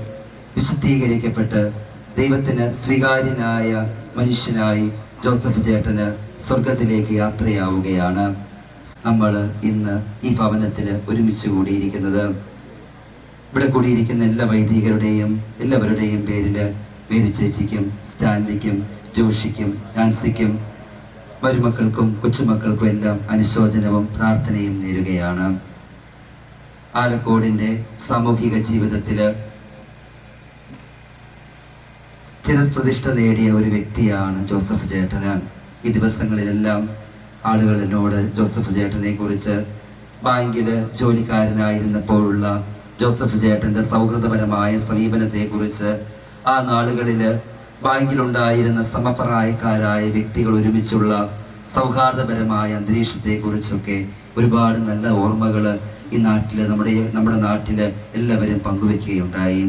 വിശുദ്ധീകരിക്കപ്പെട്ട് ദൈവത്തിന് സ്വീകാര്യനായ മനുഷ്യനായി ജോസഫ് ചേട്ടന് സ്വർഗത്തിലേക്ക് യാത്രയാവുകയാണ്. നമ്മൾ ഇന്ന് ഈ ഭവനത്തിൽ ഒരുമിച്ച് കൂടിയിരിക്കുന്നത് ഇവിടെ കൂടിയിരിക്കുന്ന എല്ലാ വൈദികരുടെയും എല്ലാവരുടെയും പേരിൽ മേരി ചേച്ചിക്കും സ്റ്റാൻലിക്കും ജോഷിക്കും നാൻസിക്കും മരുമക്കൾക്കും കൊച്ചുമക്കൾക്കും എല്ലാം അനുശോചനവും പ്രാർത്ഥനയും നേരുകയാണ്. ആലക്കോടിൻ്റെ സാമൂഹിക ജീവിതത്തിൽ സ്ഥിരപ്രതിഷ്ഠ നേടിയ ഒരു വ്യക്തിയാണ് ജോസഫ് ചേട്ടന്. ഈ ദിവസങ്ങളിലെല്ലാം ആളുകൾ എന്നോട് ജോസഫ് ചേട്ടനെ കുറിച്ച്, ബാങ്കിൽ ജോലിക്കാരനായിരുന്നപ്പോഴുള്ള ജോസഫ് ചേട്ടൻ്റെ സൗഹൃദപരമായ സമീപനത്തെക്കുറിച്ച്, ആ നാളുകളിൽ ബാങ്കിലുണ്ടായിരുന്ന സമപ്രായക്കാരായ വ്യക്തികൾ ഒരുമിച്ചുള്ള സൗഹാർദ്ദപരമായ അന്തരീക്ഷത്തെക്കുറിച്ചൊക്കെ ഒരുപാട് നല്ല ഓർമ്മകൾ ഈ നാട്ടിൽ, നമ്മുടെ നാട്ടിൽ എല്ലാവരും പങ്കുവെക്കുകയുണ്ടായി.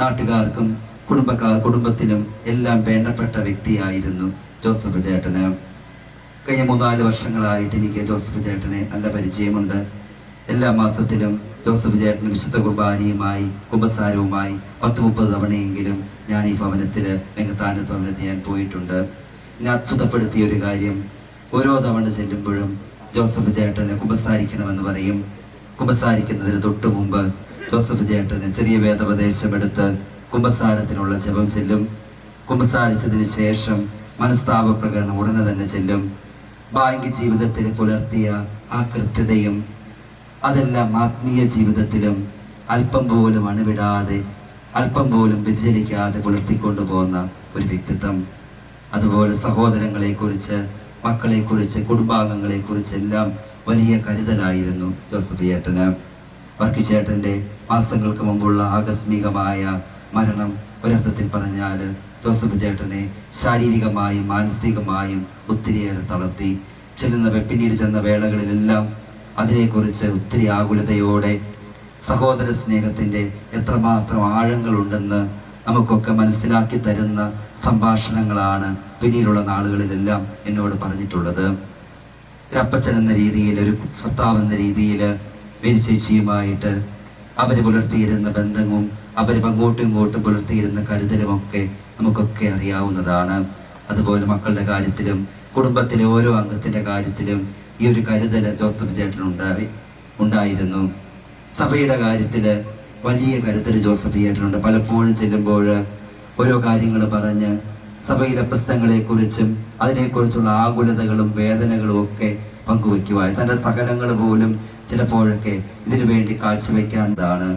നാട്ടുകാർക്കും കുടുംബത്തിലും എല്ലാം വേണ്ടപ്പെട്ട വ്യക്തിയായിരുന്നു ജോസഫ് ചേട്ടന്. കഴിഞ്ഞ 3-4 വർഷങ്ങളായിട്ട് എനിക്ക് ജോസഫ് ചേട്ടനെ നല്ല പരിചയമുണ്ട്. എല്ലാ മാസത്തിലും ജോസഫ് ചേട്ടന് വിശുദ്ധ കുർബാനയുമായി കുമ്പസാരവുമായി 10-30 തവണയെങ്കിലും ഞാൻ ഈ ഭവനത്തിൽ, വെങ്ങത്താനത്ത് ഭവനത്തിൽ ഞാൻ പോയിട്ടുണ്ട്. എന്നെ അത്ഭുതപ്പെടുത്തിയ ഒരു കാര്യം, ഓരോ തവണ ചെല്ലുമ്പോഴും ജോസഫ് ചേട്ടന് കുമ്പസാരിക്കണമെന്ന് പറയും. കുമ്പസാരിക്കുന്നതിന് തൊട്ടു മുമ്പ് ജോസഫ് ചേട്ടന് ചെറിയ വേദോപദേശമെടുത്ത് കുമ്പസാരത്തിനുള്ള ജപം ചെല്ലും. കുമ്പസാരിച്ചതിന് ശേഷം മനസ്താപപ്രകടനം ഉടനെ തന്നെ ചെല്ലും. ബാങ്ക് ജീവിതത്തിൽ പുലർത്തിയ ആ കൃത്യതയും അതെല്ലാം ആത്മീയ ജീവിതത്തിലും അല്പം പോലും അണുവിടാതെ, അല്പം പോലും വ്യതിചലിക്കാതെ പുലർത്തിക്കൊണ്ടുപോകുന്ന ഒരു വ്യക്തിത്വം. അതുപോലെ സഹോദരങ്ങളെക്കുറിച്ച്, മക്കളെക്കുറിച്ച്, കുടുംബാംഗങ്ങളെക്കുറിച്ചെല്ലാം വലിയ കരുതലായിരുന്നു ജോസഫ് ചേട്ടന്. വർക്കി ചേട്ടൻ്റെ മാസങ്ങൾക്ക് മുമ്പുള്ള ആകസ്മികമായ മരണം ഒരർത്ഥത്തിൽ പറഞ്ഞാൽ ജോസഫ് ചേട്ടനെ ശാരീരികമായും മാനസികമായും ഒത്തിരിയേറെ തളർത്തി. പിന്നീട് ചെന്ന വേളകളിലെല്ലാം അതിനെക്കുറിച്ച് ഒത്തിരി ആകുലതയോടെ സഹോദര സ്നേഹത്തിൻ്റെ എത്രമാത്രം ആഴങ്ങളുണ്ടെന്ന് നമുക്കൊക്കെ മനസ്സിലാക്കി തരുന്ന സംഭാഷണങ്ങളാണ് പിന്നീടുള്ള നാളുകളിലെല്ലാം എന്നോട് പറഞ്ഞിട്ടുള്ളത്. ഒരപ്പച്ചൻ എന്ന രീതിയിൽ, ഒരു ഭർത്താവ് എന്ന രീതിയിൽ മേരി ചേച്ചിയുമായിട്ട് അവർ പുലർത്തിയിരുന്ന ബന്ധവും അവർ അങ്ങോട്ടും ഇങ്ങോട്ടും പുലർത്തിയിരുന്ന കരുതലുമൊക്കെ നമുക്കൊക്കെ അറിയാവുന്നതാണ്. അതുപോലെ മക്കളുടെ കാര്യത്തിലും കുടുംബത്തിലെ ഓരോ അംഗത്തിൻ്റെ കാര്യത്തിലും ഈ ഒരു കരുതൽ ജോസഫ് ചേട്ടൻ ഉണ്ടായിരുന്നു. സഭയുടെ കാര്യത്തിൽ വലിയ കരുതൽ ജോസഫ് ചേട്ടനുണ്ട്. പലപ്പോഴും ചെല്ലുമ്പോൾ ഓരോ കാര്യങ്ങൾ പറഞ്ഞ് സഭയിലെ പ്രശ്നങ്ങളെക്കുറിച്ചും അതിനെക്കുറിച്ചുള്ള ആകുലതകളും വേദനകളും ഒക്കെ പങ്കുവയ്ക്കുവാൻ തൻ്റെ സഹനങ്ങൾ പോലും ചിലപ്പോഴൊക്കെ ഇതിനു വേണ്ടി കാഴ്ചവെക്കാവുന്നതാണ്.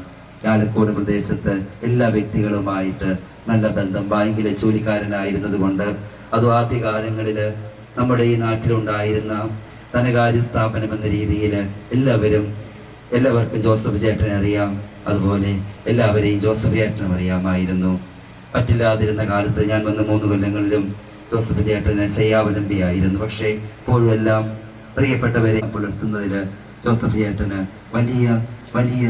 ആലക്കോട് പ്രദേശത്ത് എല്ലാ വ്യക്തികളുമായിട്ട് നല്ല ബന്ധം. ബാങ്കിലെ ജോലിക്കാരനായിരുന്നത് കൊണ്ട് അതും ആദ്യകാലങ്ങളിൽ നമ്മുടെ ഈ നാട്ടിലുണ്ടായിരുന്ന ധനകാര്യ സ്ഥാപനം എന്ന രീതിയിൽ എല്ലാവർക്കും ജോസഫ് ചേട്ടനെ അറിയാം. അതുപോലെ എല്ലാവരെയും ജോസഫ് ചേട്ടനും അറിയാമായിരുന്നു. പറ്റില്ലാതിരുന്ന കാലത്ത് ഞാൻ വന്ന 3 കൊല്ലങ്ങളിലും ജോസഫ് ചേട്ടന് ശയ്യാവലംബിയായിരുന്നു. പക്ഷേ ഇപ്പോഴും എല്ലാം പ്രിയപ്പെട്ടവരെ പുലർത്തുന്നതിൽ ജോസഫ് ചേട്ടന് വലിയ വലിയ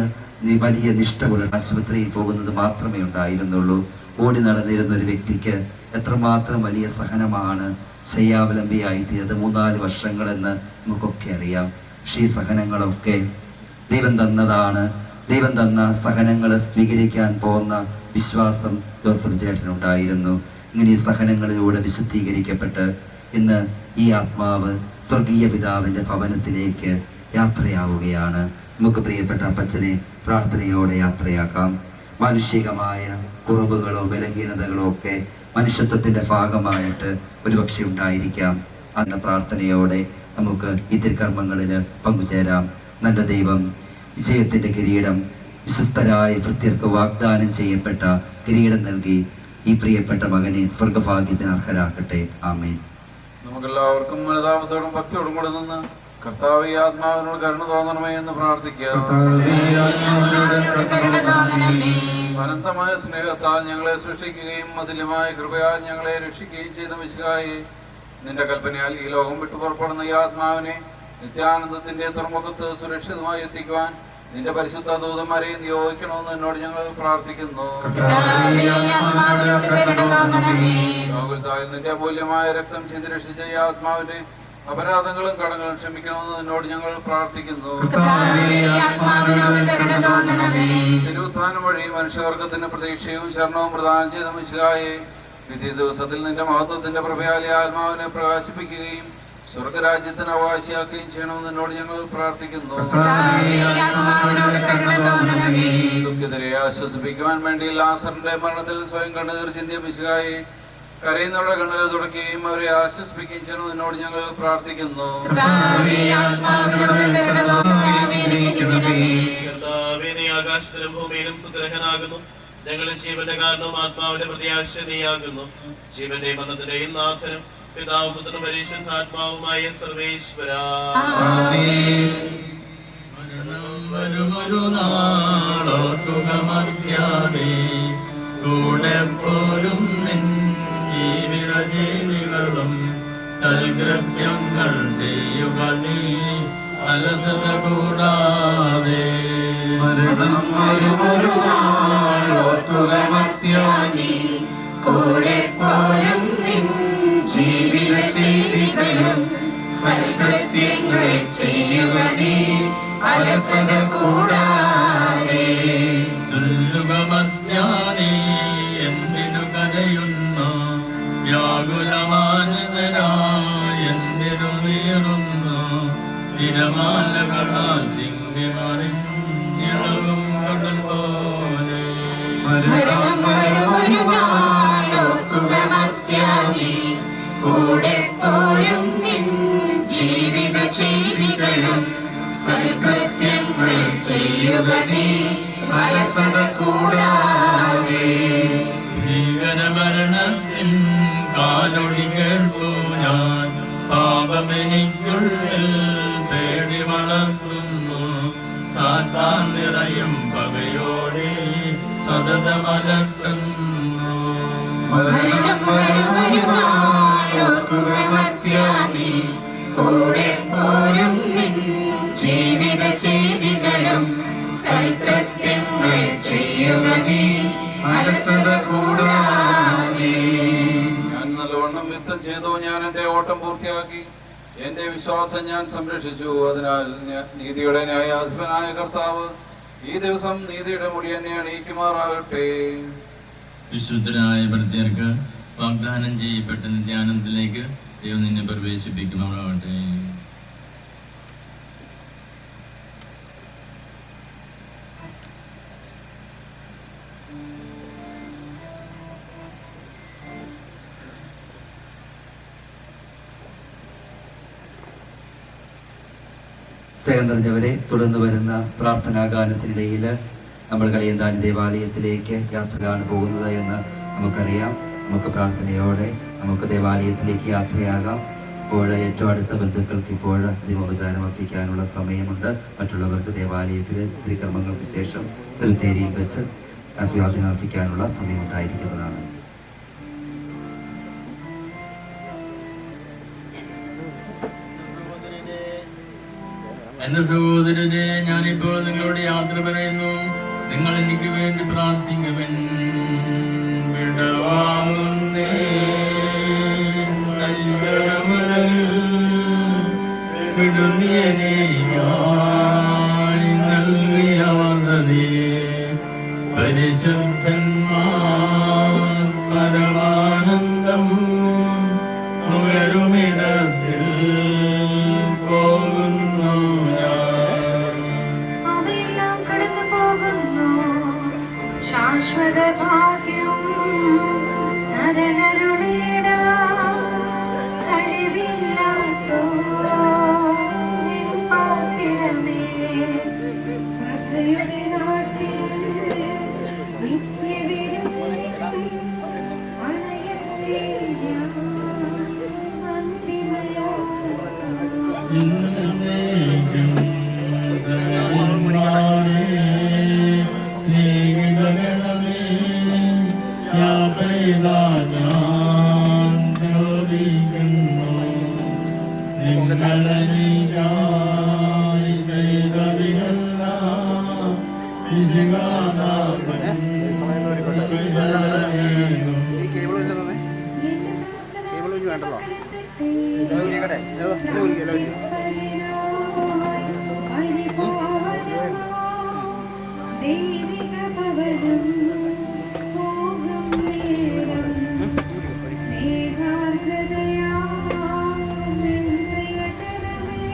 വലിയ നിഷ്ഠ പുലർത്തി ആശുപത്രിയിൽ പോകുന്നത് മാത്രമേ ഉണ്ടായിരുന്നുള്ളൂ. ഓടി നടന്നിരുന്ന ഒരു വ്യക്തിക്ക് എത്രമാത്രം വലിയ സഹനമാണ് ശയ്യാവലംബിയായിത്തീർന്നത് 3-4 വർഷങ്ങളെന്ന് നമുക്കൊക്കെ അറിയാം. പക്ഷേ ഈ സഹനങ്ങളൊക്കെ ദൈവം തന്നതാണ്. ദൈവം തന്ന സഹനങ്ങൾ സ്വീകരിക്കാൻ പോകുന്ന വിശ്വാസം ജോസഫ് ചേട്ടനുണ്ടായിരുന്നു. ഇങ്ങനെ ഈ സഹനങ്ങളിലൂടെ വിശുദ്ധീകരിക്കപ്പെട്ട് ഇന്ന് ഈ ആത്മാവ് സ്വർഗീയ പിതാവിൻ്റെ ഭവനത്തിലേക്ക് യാത്രയാവുകയാണ്. നമുക്ക് പ്രിയപ്പെട്ട അപ്പച്ചനെ പ്രാർത്ഥനയോടെ യാത്രയാക്കാം. മാനുഷികമായ കുറവുകളോ ബലഹീനതകളോ ഒക്കെ മനുഷ്യത്വത്തിൻ്റെ ഭാഗമായിട്ട് ഒരുപക്ഷെ ഉണ്ടായിരിക്കാം. അന്ന് പ്രാർത്ഥനയോടെ നമുക്ക് ഈ തിരുക്കർമ്മങ്ങളിൽ പങ്കുചേരാം. നല്ല ദൈവം വിജയത്തിൻ്റെ കിരീടം വിശ്വസ്തരായ ഭൃത്യർക്ക് വാഗ്ദാനം ചെയ്യപ്പെട്ട കിരീടം നൽകി ഈ പ്രിയപ്പെട്ട മകനെ സ്വർഗഭാഗ്യത്തിന് അർഹരാക്കട്ടെ. ആമേൻ. നമുക്കെല്ലാവർക്കും അനുതാപത്തോടും ഭക്തിയോടും കൂടെ നിന്ന് കർത്താവ് ഈ ആത്മാവിനോട് കരുണ തോന്നണമേ എന്ന് പ്രാർത്ഥിക്കാം. അനന്തമായ സ്നേഹത്താൽ ഞങ്ങളെ സൃഷ്ടിക്കുകയും അതുല്യമായ കൃപയാൽ ഞങ്ങളെ രക്ഷിക്കുകയും ചെയ്ത മിശിഹായെ, നിന്റെ കൽപ്പനയാൽ ഈ ലോകം വിട്ടു പുറപ്പെടുന്ന ഈ ആത്മാവിനെ നിത്യാനന്ദത്തിന്റെ തുറമുഖത്ത് സുരക്ഷിതമായി എത്തിക്കുവാൻ നിന്റെ പരിശുദ്ധ ദൂതന്മാരെ നിയോഗിക്കണമെന്ന് എന്നോട് ഞങ്ങൾ പ്രാർത്ഥിക്കുന്നു. നിന്റെ അമൂല്യമായ രക്തം ചിന്തി രക്ഷിച്ച ഈ ആത്മാവിന്റെ അപരാധങ്ങളും കടങ്ങളും ക്ഷമിക്കണമെന്ന് എന്നോട് ഞങ്ങൾ പ്രാർത്ഥിക്കുന്നു. തിരുവുത്ഥാനം വഴി മനുഷ്യവർഗത്തിന് പ്രതീക്ഷയും ശരണവും പ്രദാനം ചെയ്ത മിശിഹായെ, വിധി ദിവസത്തിൽ നിന്റെ മഹത്വത്തിന്റെ പ്രഭയാലെ ആത്മാവിനെ പ്രകാശിപ്പിക്കുകയും സ്വർഗരാജ്യത്തിന് അവകാശിയാക്കുകയും ചെയ്യണമെന്ന് എന്നോട് ഞങ്ങൾ പ്രാർത്ഥിക്കുന്നു. ദുഃഖിതരെ ആശ്വസിപ്പിക്കുവാൻ വേണ്ടി ലാസറിന്റെ മരണത്തിൽ സ്വയം കണ്ണുനീർ ചിന്തിയ മിശിഹായെ, കരയുന്നവരുടെ കണ്ണുകൾ തുടക്കുകയും അവരെ ആശ്വസിപ്പിക്കുകയും ചെയ്യണമെന്ന് എന്നോട് ഞങ്ങൾ പ്രാർത്ഥിക്കുന്നു. ആകാശത്തിലും ഭൂമിയിലും സുഗ്രഹനാകുന്നു. ഞങ്ങളുടെ ജീവന്റെ കാരണവും ആത്മാവിന്റെ പ്രത്യാശ നീയാകുന്നു. ജീവന്റെയും മരണത്തിന്റെയും നാഥനും പിതാവും പുത്രനും പരിശുദ്ധാത്മാവുമായ സർവേശ്വരാ, വരുമൊരു നാളോർക്കുക മധ്യാനേ, കൂടെ പോലും നിൻ ജീവിതജീവികളും സൽകൃത്യങ്ങൾ ചെയ്യുക നീ അലസത കൂടാതെ. മരണം വരുമൊരു നാളോർക്കുക മധ്യാനേ, കൂടെ പോലും നിൻ ജീവിത ചെയ്തികളും സൽകൃത്യങ്ങൾ ചെയ്യുക നീ അലസത കൂടാതെ. ചൊല്ലുക മധ്യാനേ, എന്തിനു കരയുന്നു, വ്യാകുലമാനതനായി എന്തിനു നീറുന്നു, തിരമാലകളാൽ തിങ്ങി മറിഞ്ഞിളകും കടൽ പോലെ. മരണം വരുമൊരു നാളോർക്കുക മധ്യാനേ, കൂടെ പോലും നിൻ ജീവിത ചെയ്തികളും സൽകൃത്യങ്ങൾ ചെയ്യുക നീ അലസത കൂടാതെ. ഭീകരമരണത്തിൻ കാലൊടി കേൾപ്പു ഞാൻ, പാപമെനിക്കുള്ളിൽ പേടി വളർത്തുന്നു, സാത്താൻ നിറയും പകയോടെ സതതമലർത്തുന്നു. മരണം വരുമൊരു നാളോർക്കുക മധ്യാനേ, കൂടെ പോലും നിൻ ജീവിത ചെയ്തികളും സൽകൃത്യങ്ങൾ ചെയ്യുക നീ അലസത കൂടാതെ. ഞാൻ നല്ലവണ്ണം യുദ്ധം ചെയ്തു, ഞാൻ എന്റെ ഓട്ടം പൂർത്തിയാക്കി, എന്റെ വിശ്വാസം ഞാൻ സംരക്ഷിച്ചു. അതിനാൽ നീതിയുടെ ന്യായാധിപനായ കർത്താവ് ഈ ദിവസം നീതിയുടെ മുടി എന്നെ അണിയിക്കുമാറാകട്ടെ. വിശുദ്ധരായ ഭൃത്യർക്ക് വാഗ്ദാനം ചെയ്യപ്പെട്ട നിത്യാനന്ദത്തിലേക്ക് ദൈവം നിന്നെ പ്രവേശിപ്പിക്കുമാറാവട്ടെ. സ്നേഹം നിറഞ്ഞവരെ, തുടർന്ന് വരുന്ന പ്രാർത്ഥനാ ഗാനത്തിനിടയിൽ നമ്മൾ കളിയന്താൻ ദേവാലയത്തിലേക്ക് യാത്രയാണ് പോകുന്നത് എന്ന് നമുക്കറിയാം. നമുക്ക് പ്രാർത്ഥനയോടെ നമുക്ക് ദേവാലയത്തിലേക്ക് യാത്രയാകാം. ഇപ്പോൾ ഏറ്റവും അടുത്ത ബന്ധുക്കൾക്ക് ഇപ്പോൾ ദീപോപചാരം അർപ്പിക്കാനുള്ള സമയമുണ്ട്. മറ്റുള്ളവർക്ക് ദേവാലയത്തിലെ സ്ത്രീകർമ്മങ്ങൾക്ക് ശേഷം സെമിത്തേരിയിൽ വെച്ച് അഭിവാദ്യം അർപ്പിക്കാനുള്ള സമയമുണ്ടായിരിക്കുന്നതാണ്. എന്റെ സഹോദരനെ, ഞാനിപ്പോൾ നിങ്ങളോട് യാത്ര പറയുന്നു. നിങ്ങൾ എനിക്ക് വേണ്ടി പ്രാർത്ഥിക്കുവൻ. വിടവാങ്ങുന്നേ നൽകിയ വസതി പരിശുദ്ധന്മാർ പരമാനന്ദം നുകരുമിടത്തിൽ പോകുന്നു ഞാൻ. അവയെല്ലാം കടന്നു പോകുന്നു. ശാശ്വത ഭാഗ്യം നരനരുളിട കഴിവില്ലാത്തോ പാർപ്പിടമേ. പ്രഭയുടെ നാട്ടിൽ നിത്യവിരുന്നിൽ അണയട്ടെ ഞാൻ ദൈവിക ഭവനം പോകും നേരം സ്നേഹാർദ്രതയാ പ്രിയതരമേ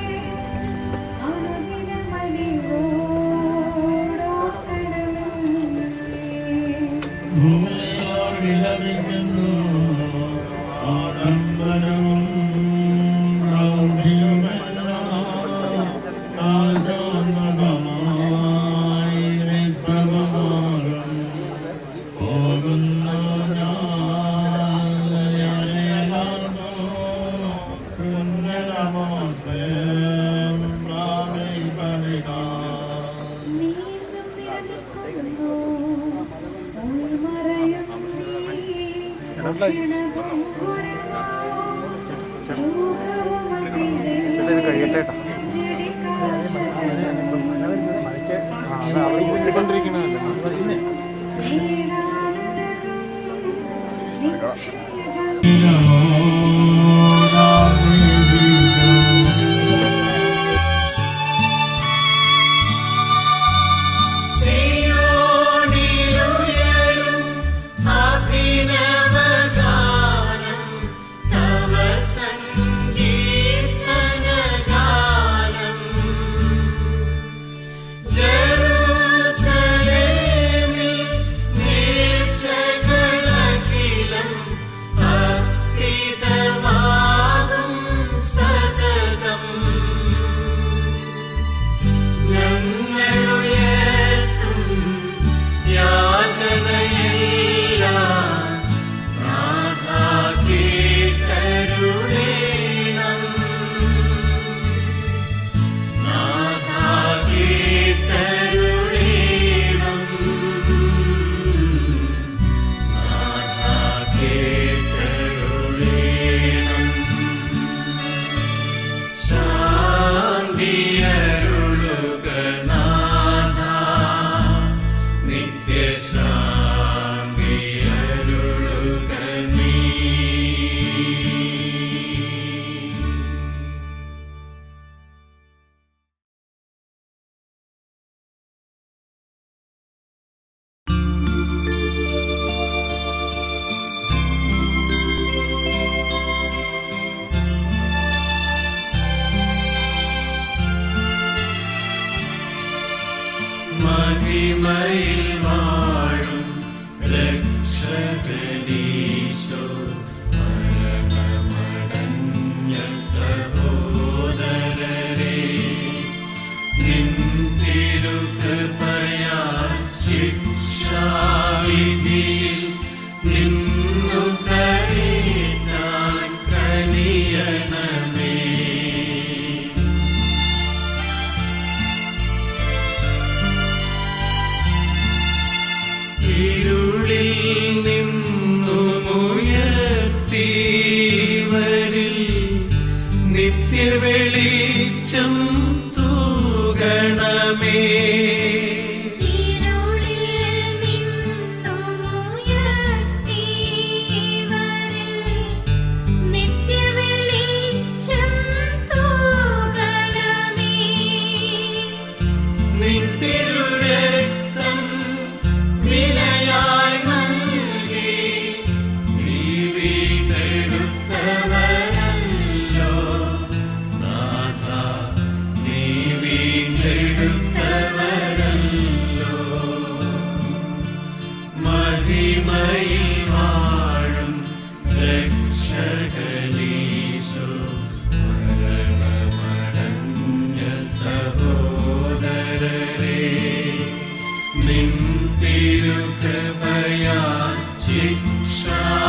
മഹിമയിൽ വാഴും ശിക്ഷാവിധിയിൽ നിന്നു കരയാൻ കനിയണമേ. ഇരുളിൽ നിന്നുമുയർത്തിവരിൽ നിത്യവെളിച്ചം തൂകണമേ.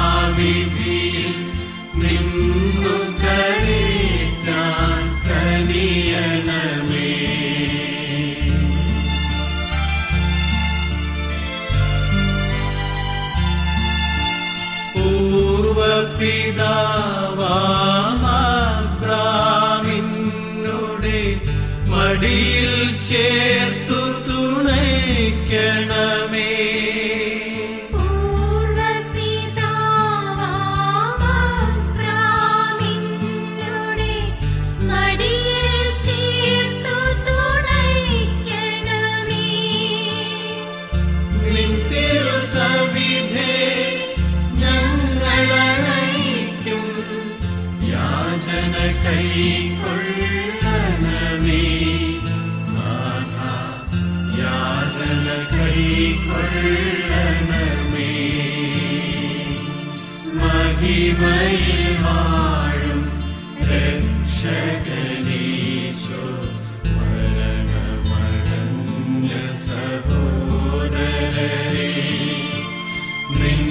ശിക്ഷാവിധിയിൽ നിന്നു കരയാൻ കനിയണമേ. പൂർവപിതാവാബ്രാമിന്നുടെ മടിയിൽ ചേർത്തു തുണയ്ക്കണമേ. കൈക്കൊള്ളണമേ നാഥ, യാചന കൈക്കൊള്ളണമേ. മഹിമയിൽ വാഴും രക്ഷകനീശോ, മരണമടഞ്ഞ സഹോദരരേ, നിൻ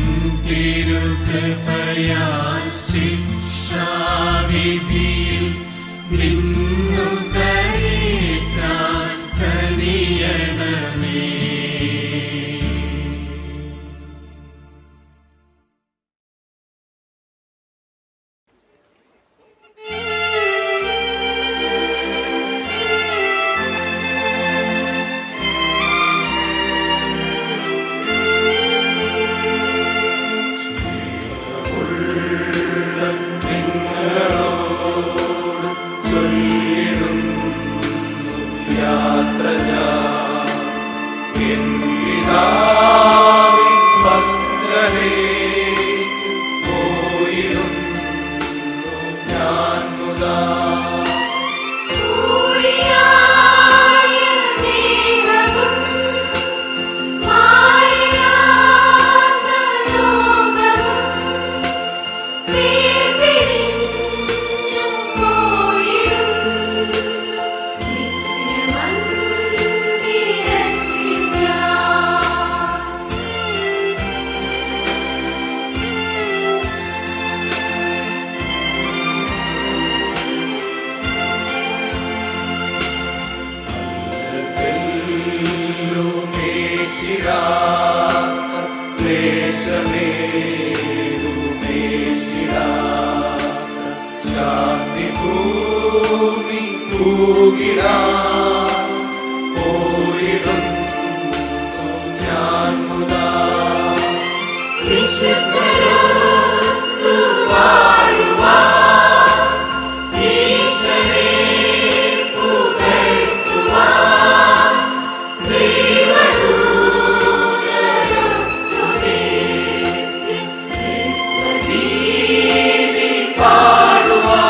തിരുകൃപയാൽ ശിക്ഷാവിധിയിൽ നിന്നു കരയാൻ കനിയണമേ. ശാന്തി ഭൂമി പൂകിടാൻ പോയിടുന്നു ഞാൻ മുതാ. വിശുദ്ധരോടു വാഴുവാൻ ഈശനെ പുകഴ്ത്തുവാൻ ദൈവദൂതരൊത്തു നിത്യഗീതി പാടുവാൻ.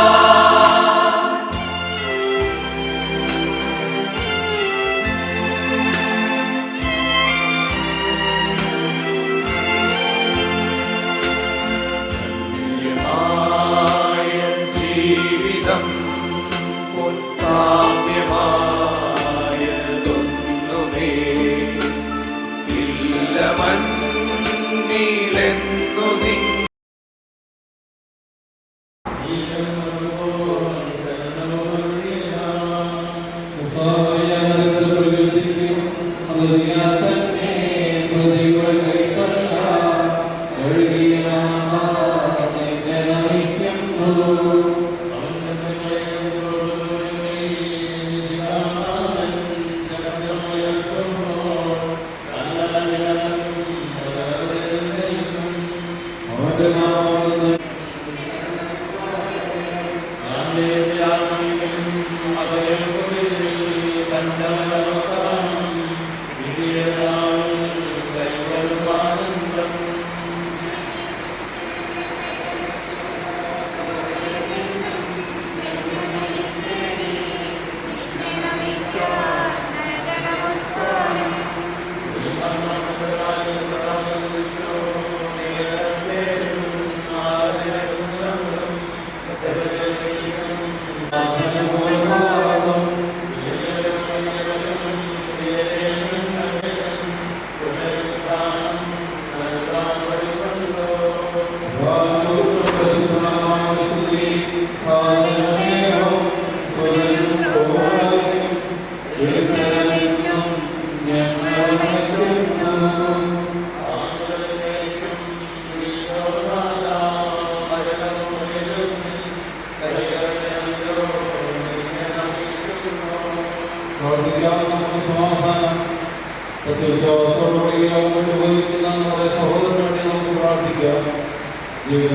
ഭൂമിയിലെന്നു നിങ്ങൾ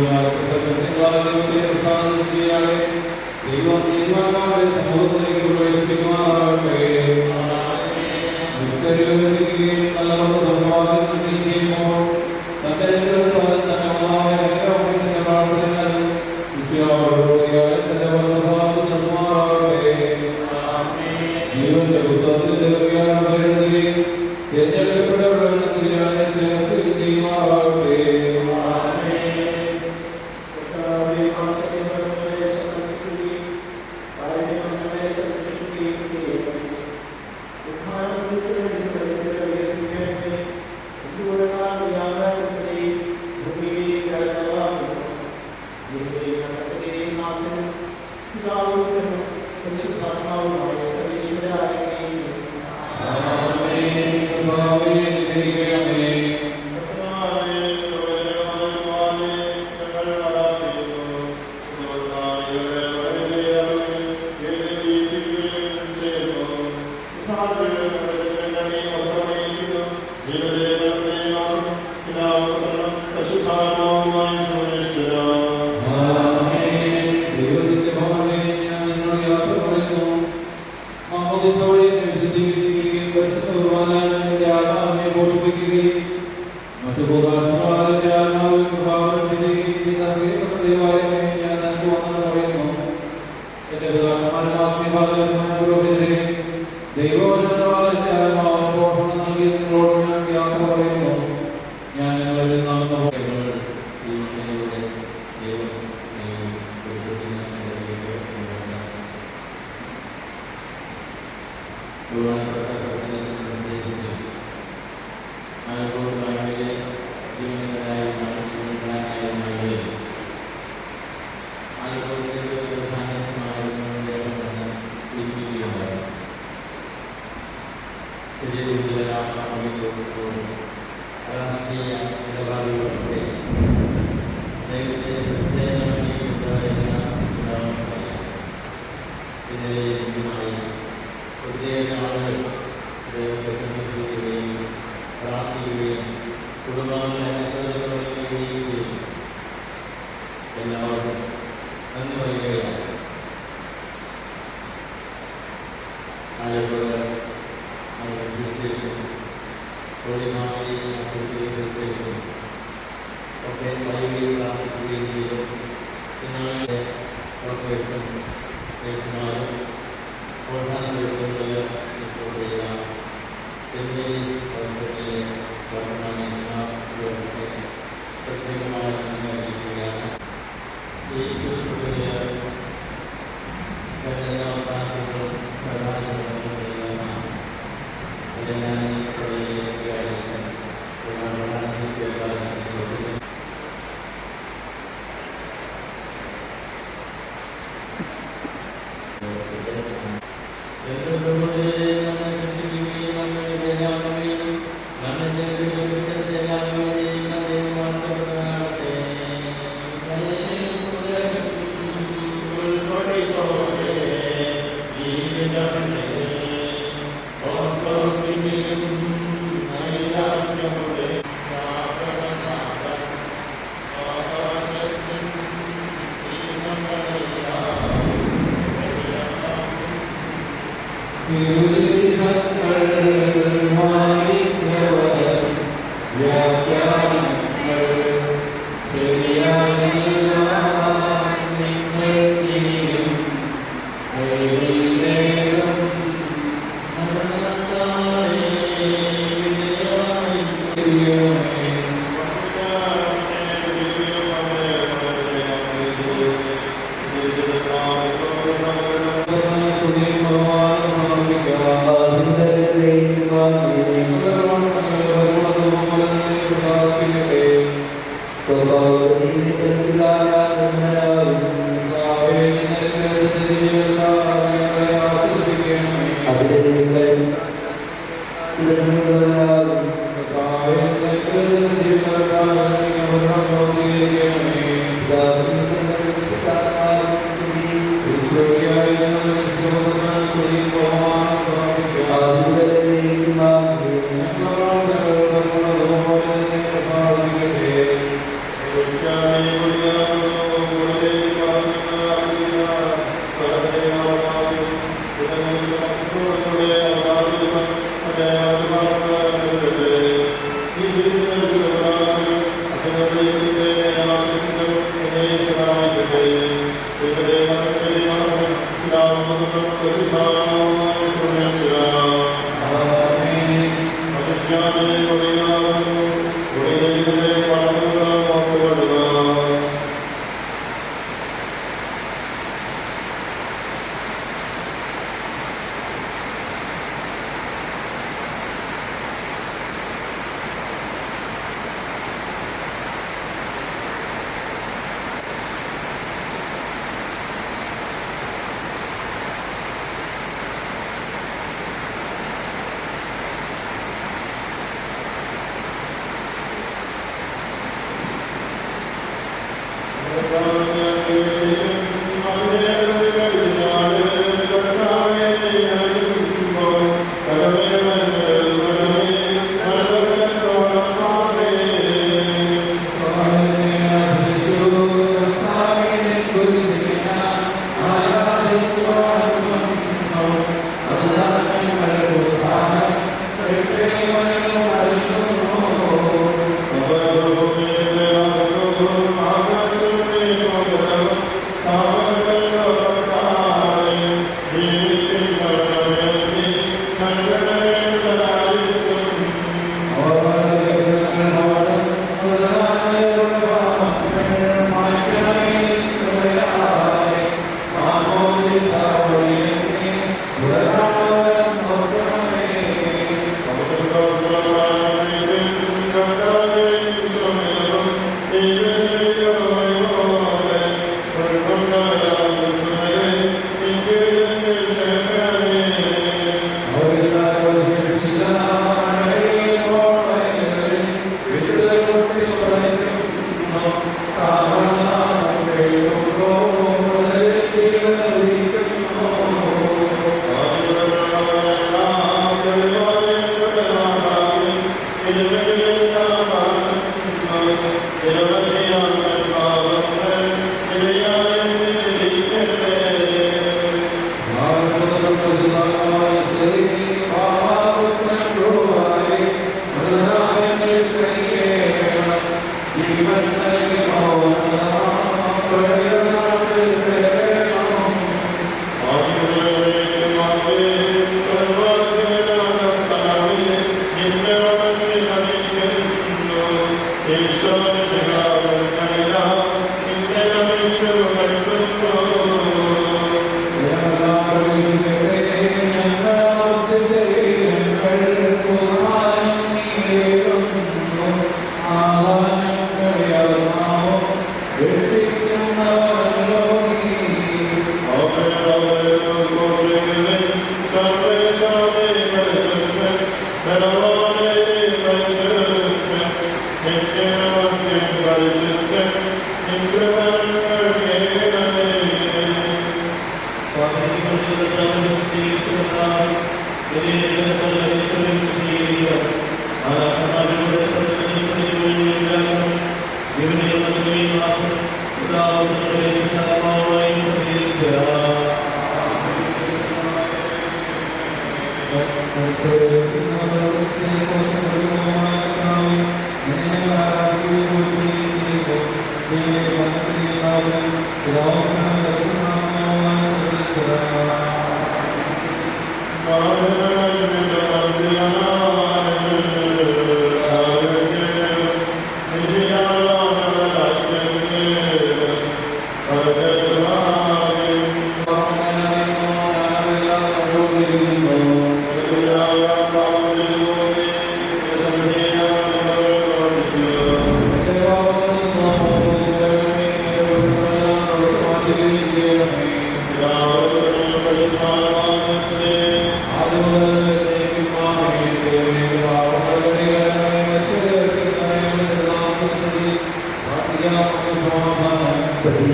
Gracias. Thank you.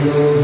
Amen.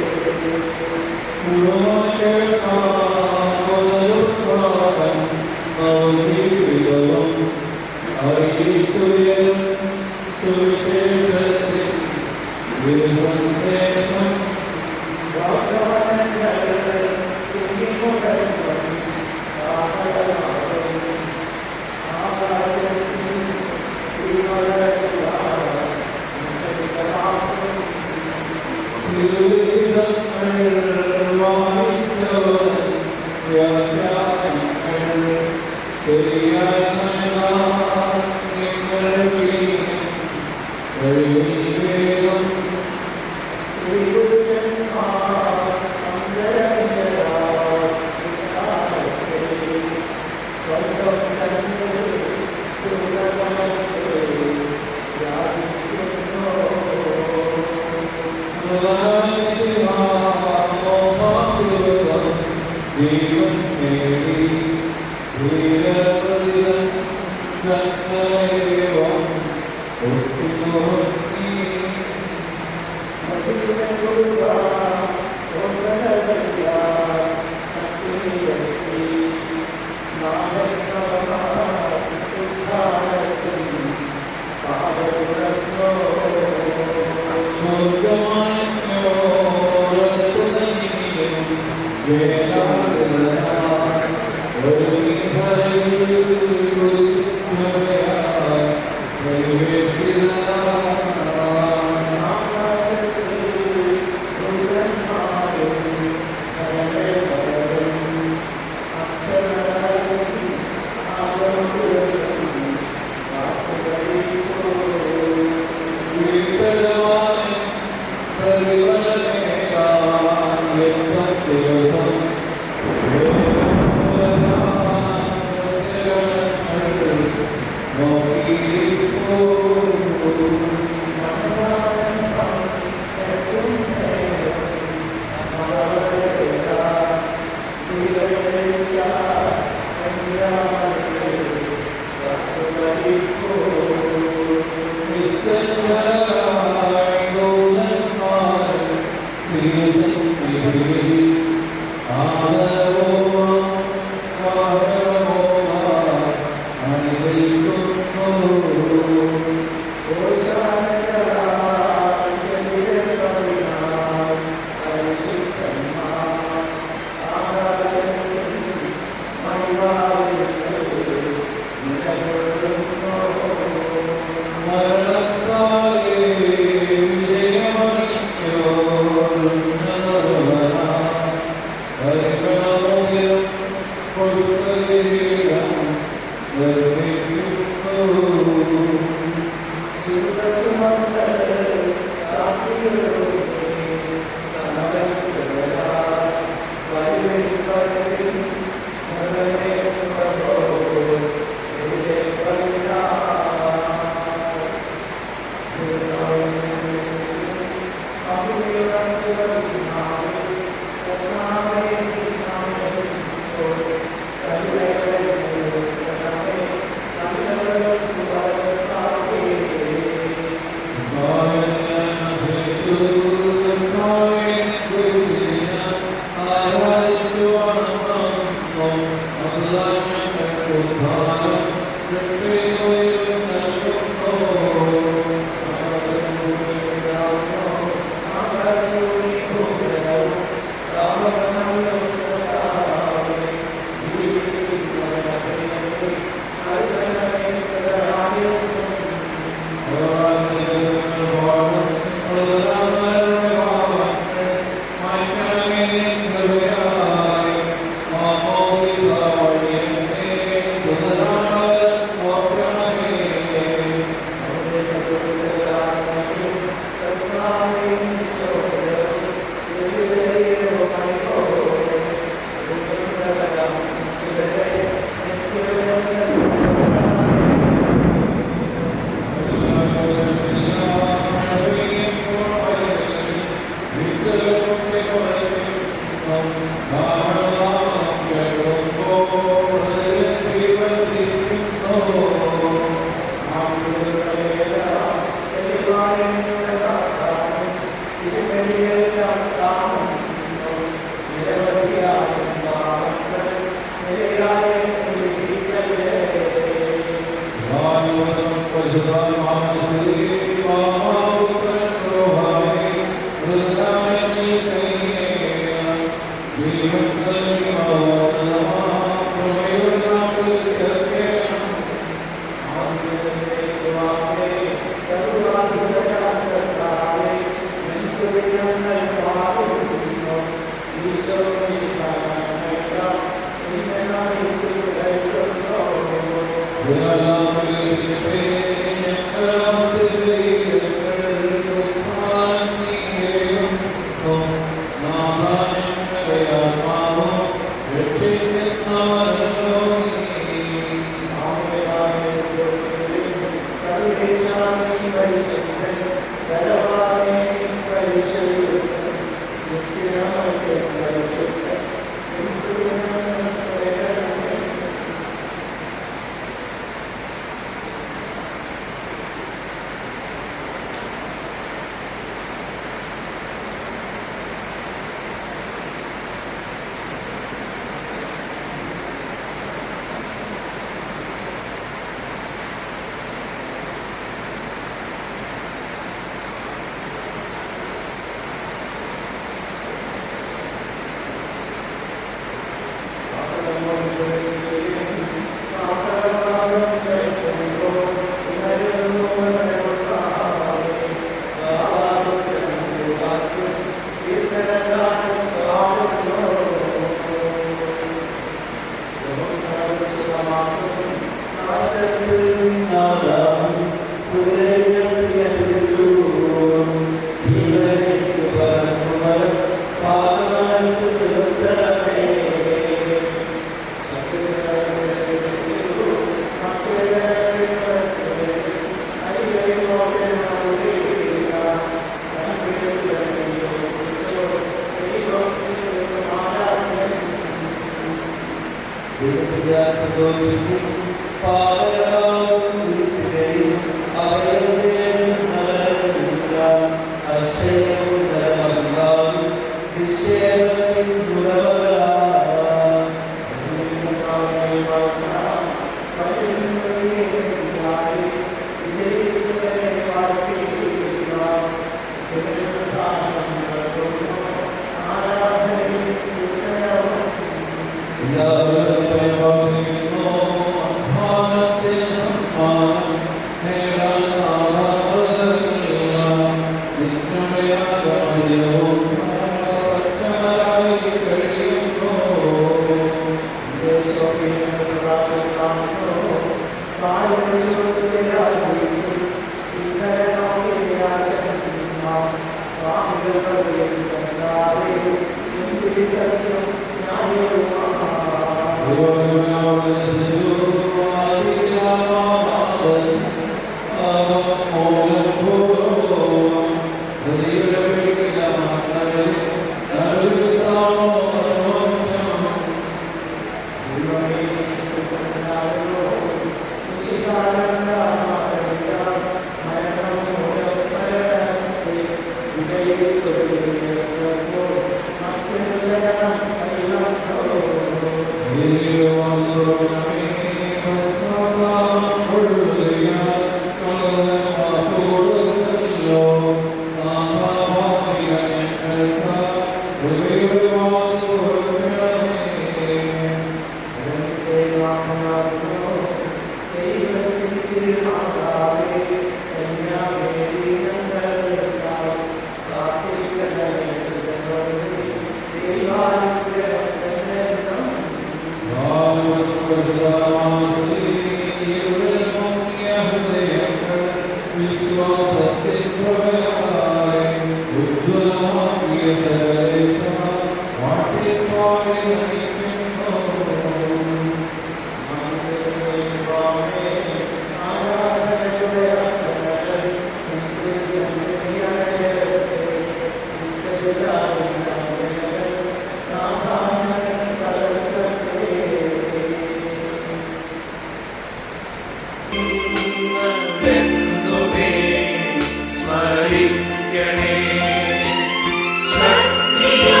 ശക്തിയോ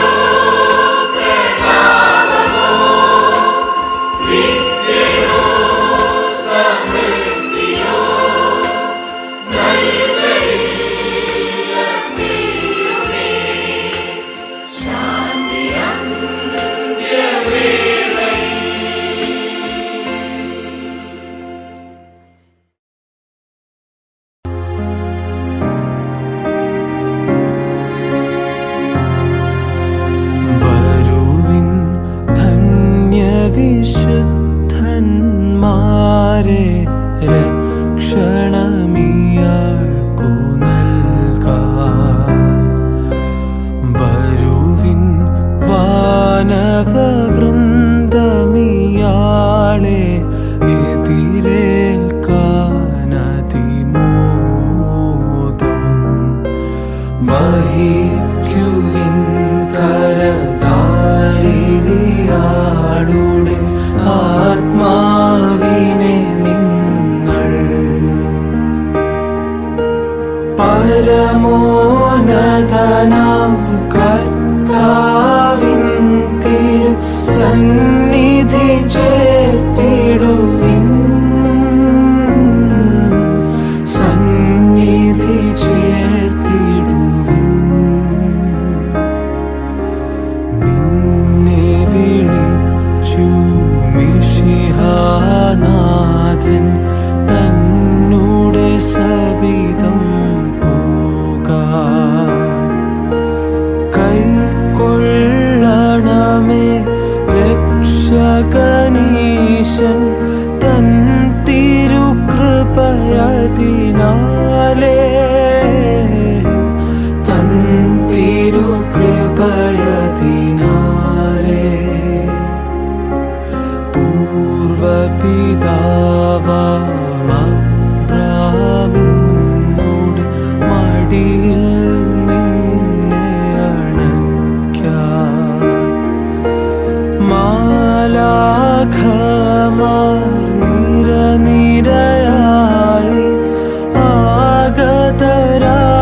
പ്രതാപമോ മാരെ രക്ഷണമിയാൾക്കു നൽകാൻ വരുവിൻ വാനവവൃന്ദമിയാളെ എതിരേൽക്കാനതിമോദം വഹിക്കുവിൻ കരതാരിണിയാളുടെ ആത്മാവിനെ നിങ്ങൾ പരമോന്നതനാം കർത്താവിൻ തിരു സന്നിധി ചേർത്തിടുവിൻ സന്നിധി ചേർത്തിടുവിൻ നിന്നെ വിളിച്ചു മിശിഹാനാഥൻ തന്നുടെ സവിധം പോകാൻ കൈക്കൊള്ളണമേ രക്ഷകനീശൻ തൻ തിരുകൃപയതിനാലേ തൻ തിരുകൃപയതിനാലേ പൂർവപിതാവാമബ്രാഹ്മിനോട് മടിയിൽ നിന്നെ അണയ്ക്കാൻ മാലാഖമാർ നിരനിരയായി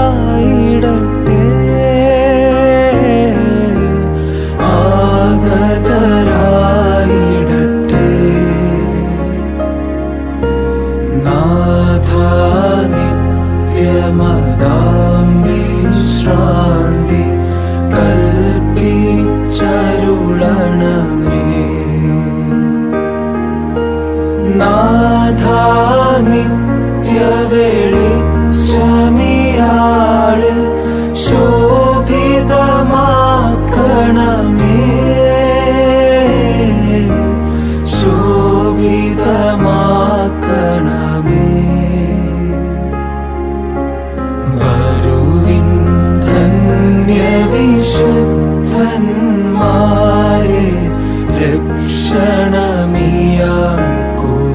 ആഗതരായിടട്ടെ ആഗതരായിടട്ടെ നാഥ നിത്യമതാം വിശ്രാന്തി കൽപ്പിച്ചരുളണമേ നാഥ നിത്യവെളിച്ചമിയാളിൽ ശോഭിതമാക്കണമേ ശോഭിതമാക്കണമേ വരുവിൻ ധന്യവിശുദ്ധന്മാരെ രക്ഷണമിയാൾക്കു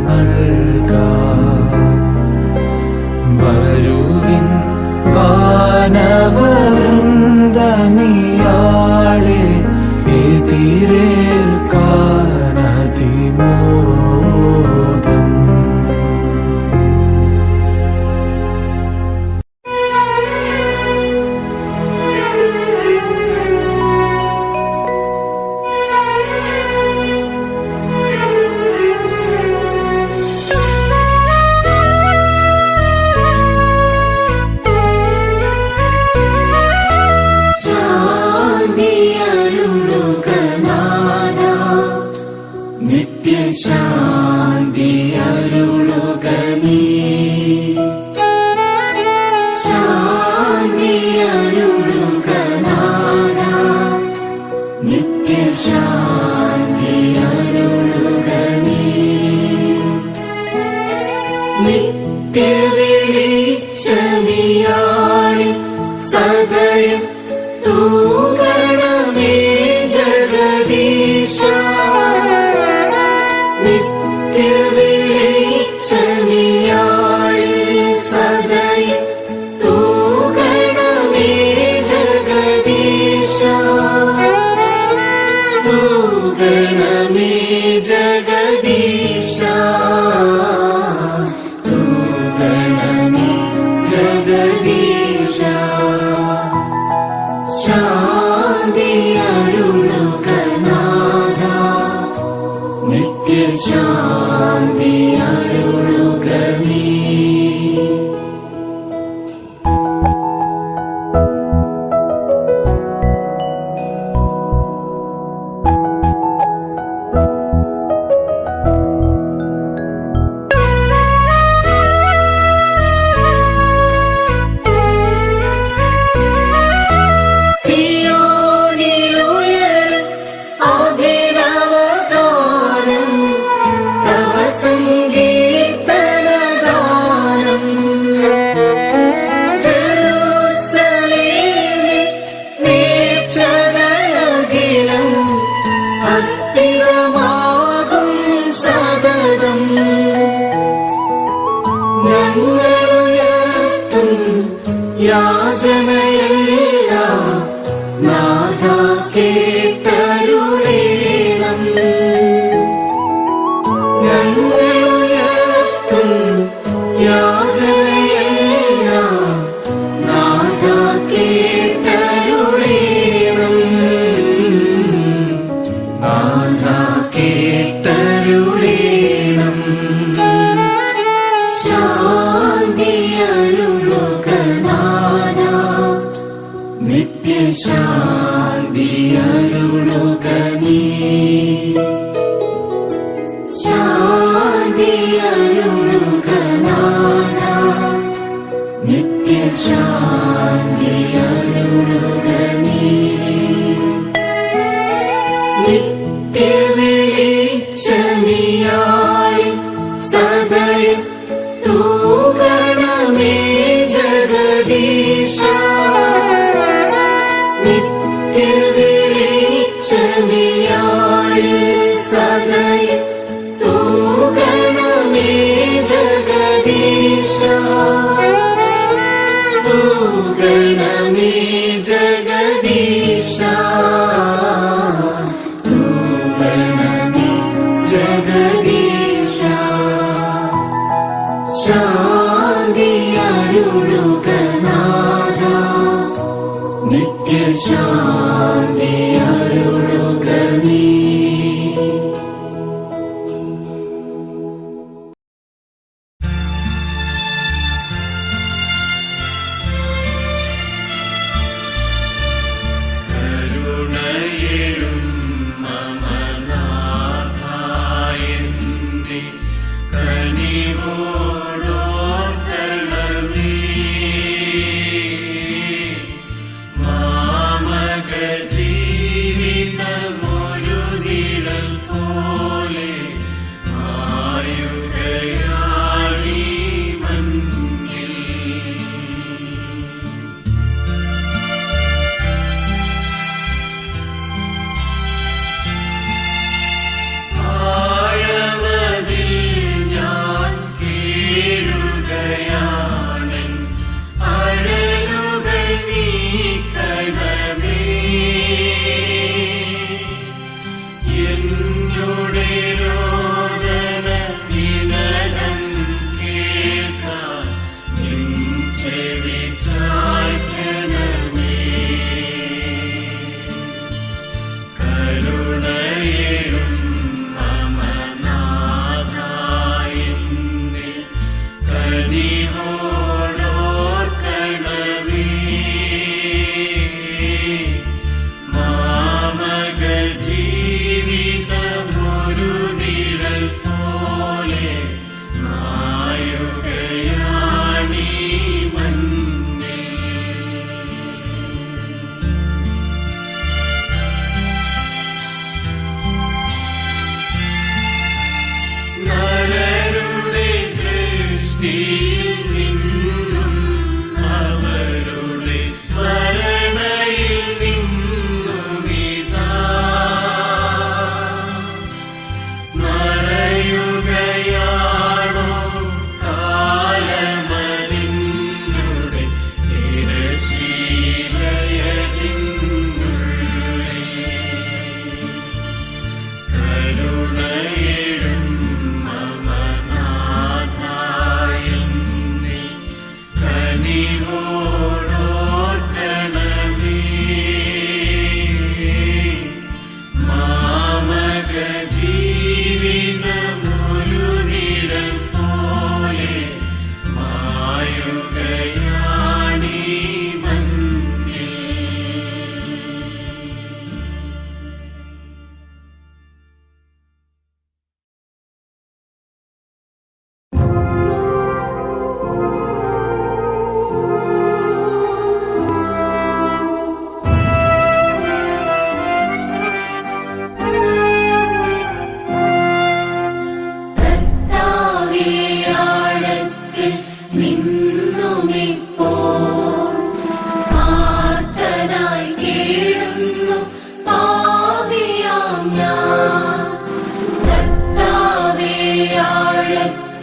നൽകാൻ വരുവിൻ വാനവവൃന്ദമിയാളെ എതിരേൽക്കാനതിമോദം ശാന്തി അരുളുക നാഥ, നിത്യശാന്തി അരുളുക നീ. ശാന്തി അരുളുക നാഥ, നിത്യശാന്തി അരുളുക നീ. നിത്യവെളിച്ചമിയാളി സദയം തൂകണമേ ജഗദീശ. സ്ഥിരമാകും സതതം. ഞങ്ങളുയർത്തും യാചനയെല്ലാം നാഥാ കേട്ടരുളേണം. ഞങ്ങളുയർത്തും യാചനയെല്ലാം നാഥാ കേട്ടരുളേണം. നാഥാ കേട്ടരുളേണം. ശാന്തി അരുളുക നാഥാ, നിത്യശാന്തി അരുളുക നീ. ശാന്തി അരുളുക നാഥാ, നിത്യശാന്തി അരുളുക നീ. നിത്യവെളിച്ചമിയാളി സദയം തൂകണമേ ജഗദീശ. നിത്യവെളിച്ചമിയാളി സദയം തൂകണമേ ജഗദീശ. തൂകണമേ ജഗദീശ. തൂകണമേ ജഗദീശ. ശാന്തി അരുളുക നാഥാ, നിത്യശാന്തി അരുളുക നീ. കരുണയിലും മമനാഥായെന്റെ കനിവോടോർക്കണമേ. മാമക ജീവിതമൊരു നിഴൽ പോലെ മായുകയാളീ മഞ്ഞിൽ. ആഴമതിൽ ഞാൻ കീഴുകയാണെൻ അഴലുകൾ നീക്കണമേ. എന്നോട്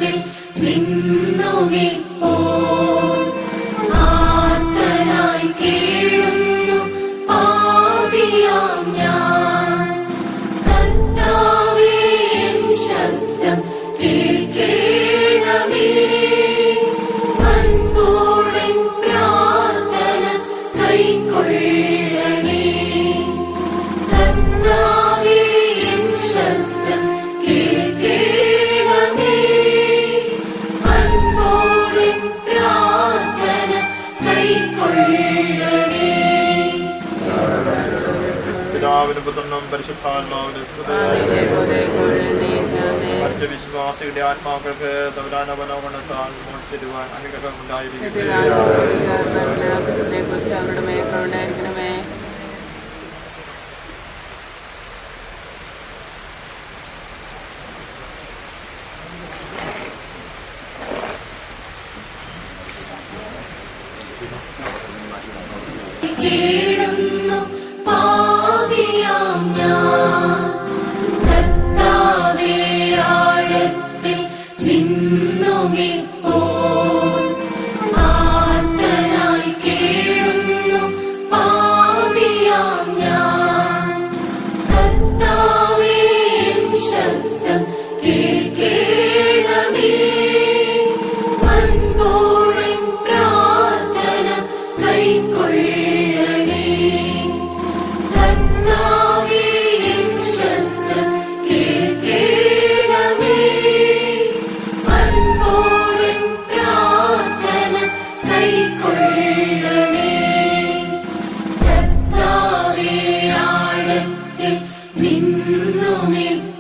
ആഴത്തിൽ നിന്നുമിപ്പോൾ ആർത്തനായി കേഴുന്നു പാപിയാം ഞാൻ. കർത്താവേ, എൻ ശബ്ദം കേൾക്കേണമേ. അൻപോടെൻ പ്രാർത്ഥന കൈക്കൊള്ളണേ. കർത്താവേ, എൻ ശബ്ദം കേൾക്കേണമേ. അൻപോടെൻ പ്രാർത്ഥന കൈക്കൊള്ളണേ. പിതാവിനും പുത്രനും പരിശുദ്ധാത്മാവിനും സ്തുതി. മറ്റ് വിശ്വാസികളുടെ ആത്മാക്കൾക്ക് തവരാനവനോമണത്താൽ മോക്ഷിച്ചിടുവാൻ അനുഗ്രഹം ഉണ്ടായിരിക്കട്ടെ. കേഴുന്നു പാപിയാം ഞാൻ. കർത്താവേ, ആഴത്തിൽ നിന്നുമിപ്പോൾ ആർത്തനായി കേഴുന്നു പാപിയാം ഞാൻ. കർത്താവേ, എൻ ശബ്ദം കേൾക്കേണമേ. അൻപോടെൻ പ്രാർത്ഥന കൈക്കൊള്ളണേ. കർത്താവേ, എൻ ശബ്ദം കേൾക്കേണമേ. അൻപോടെൻ പ്രാർത്ഥന കൈക്കൊള്ളണേ. കർത്താവേ, ആഴത്തിൽ നിന്നുമിപ്പോൾ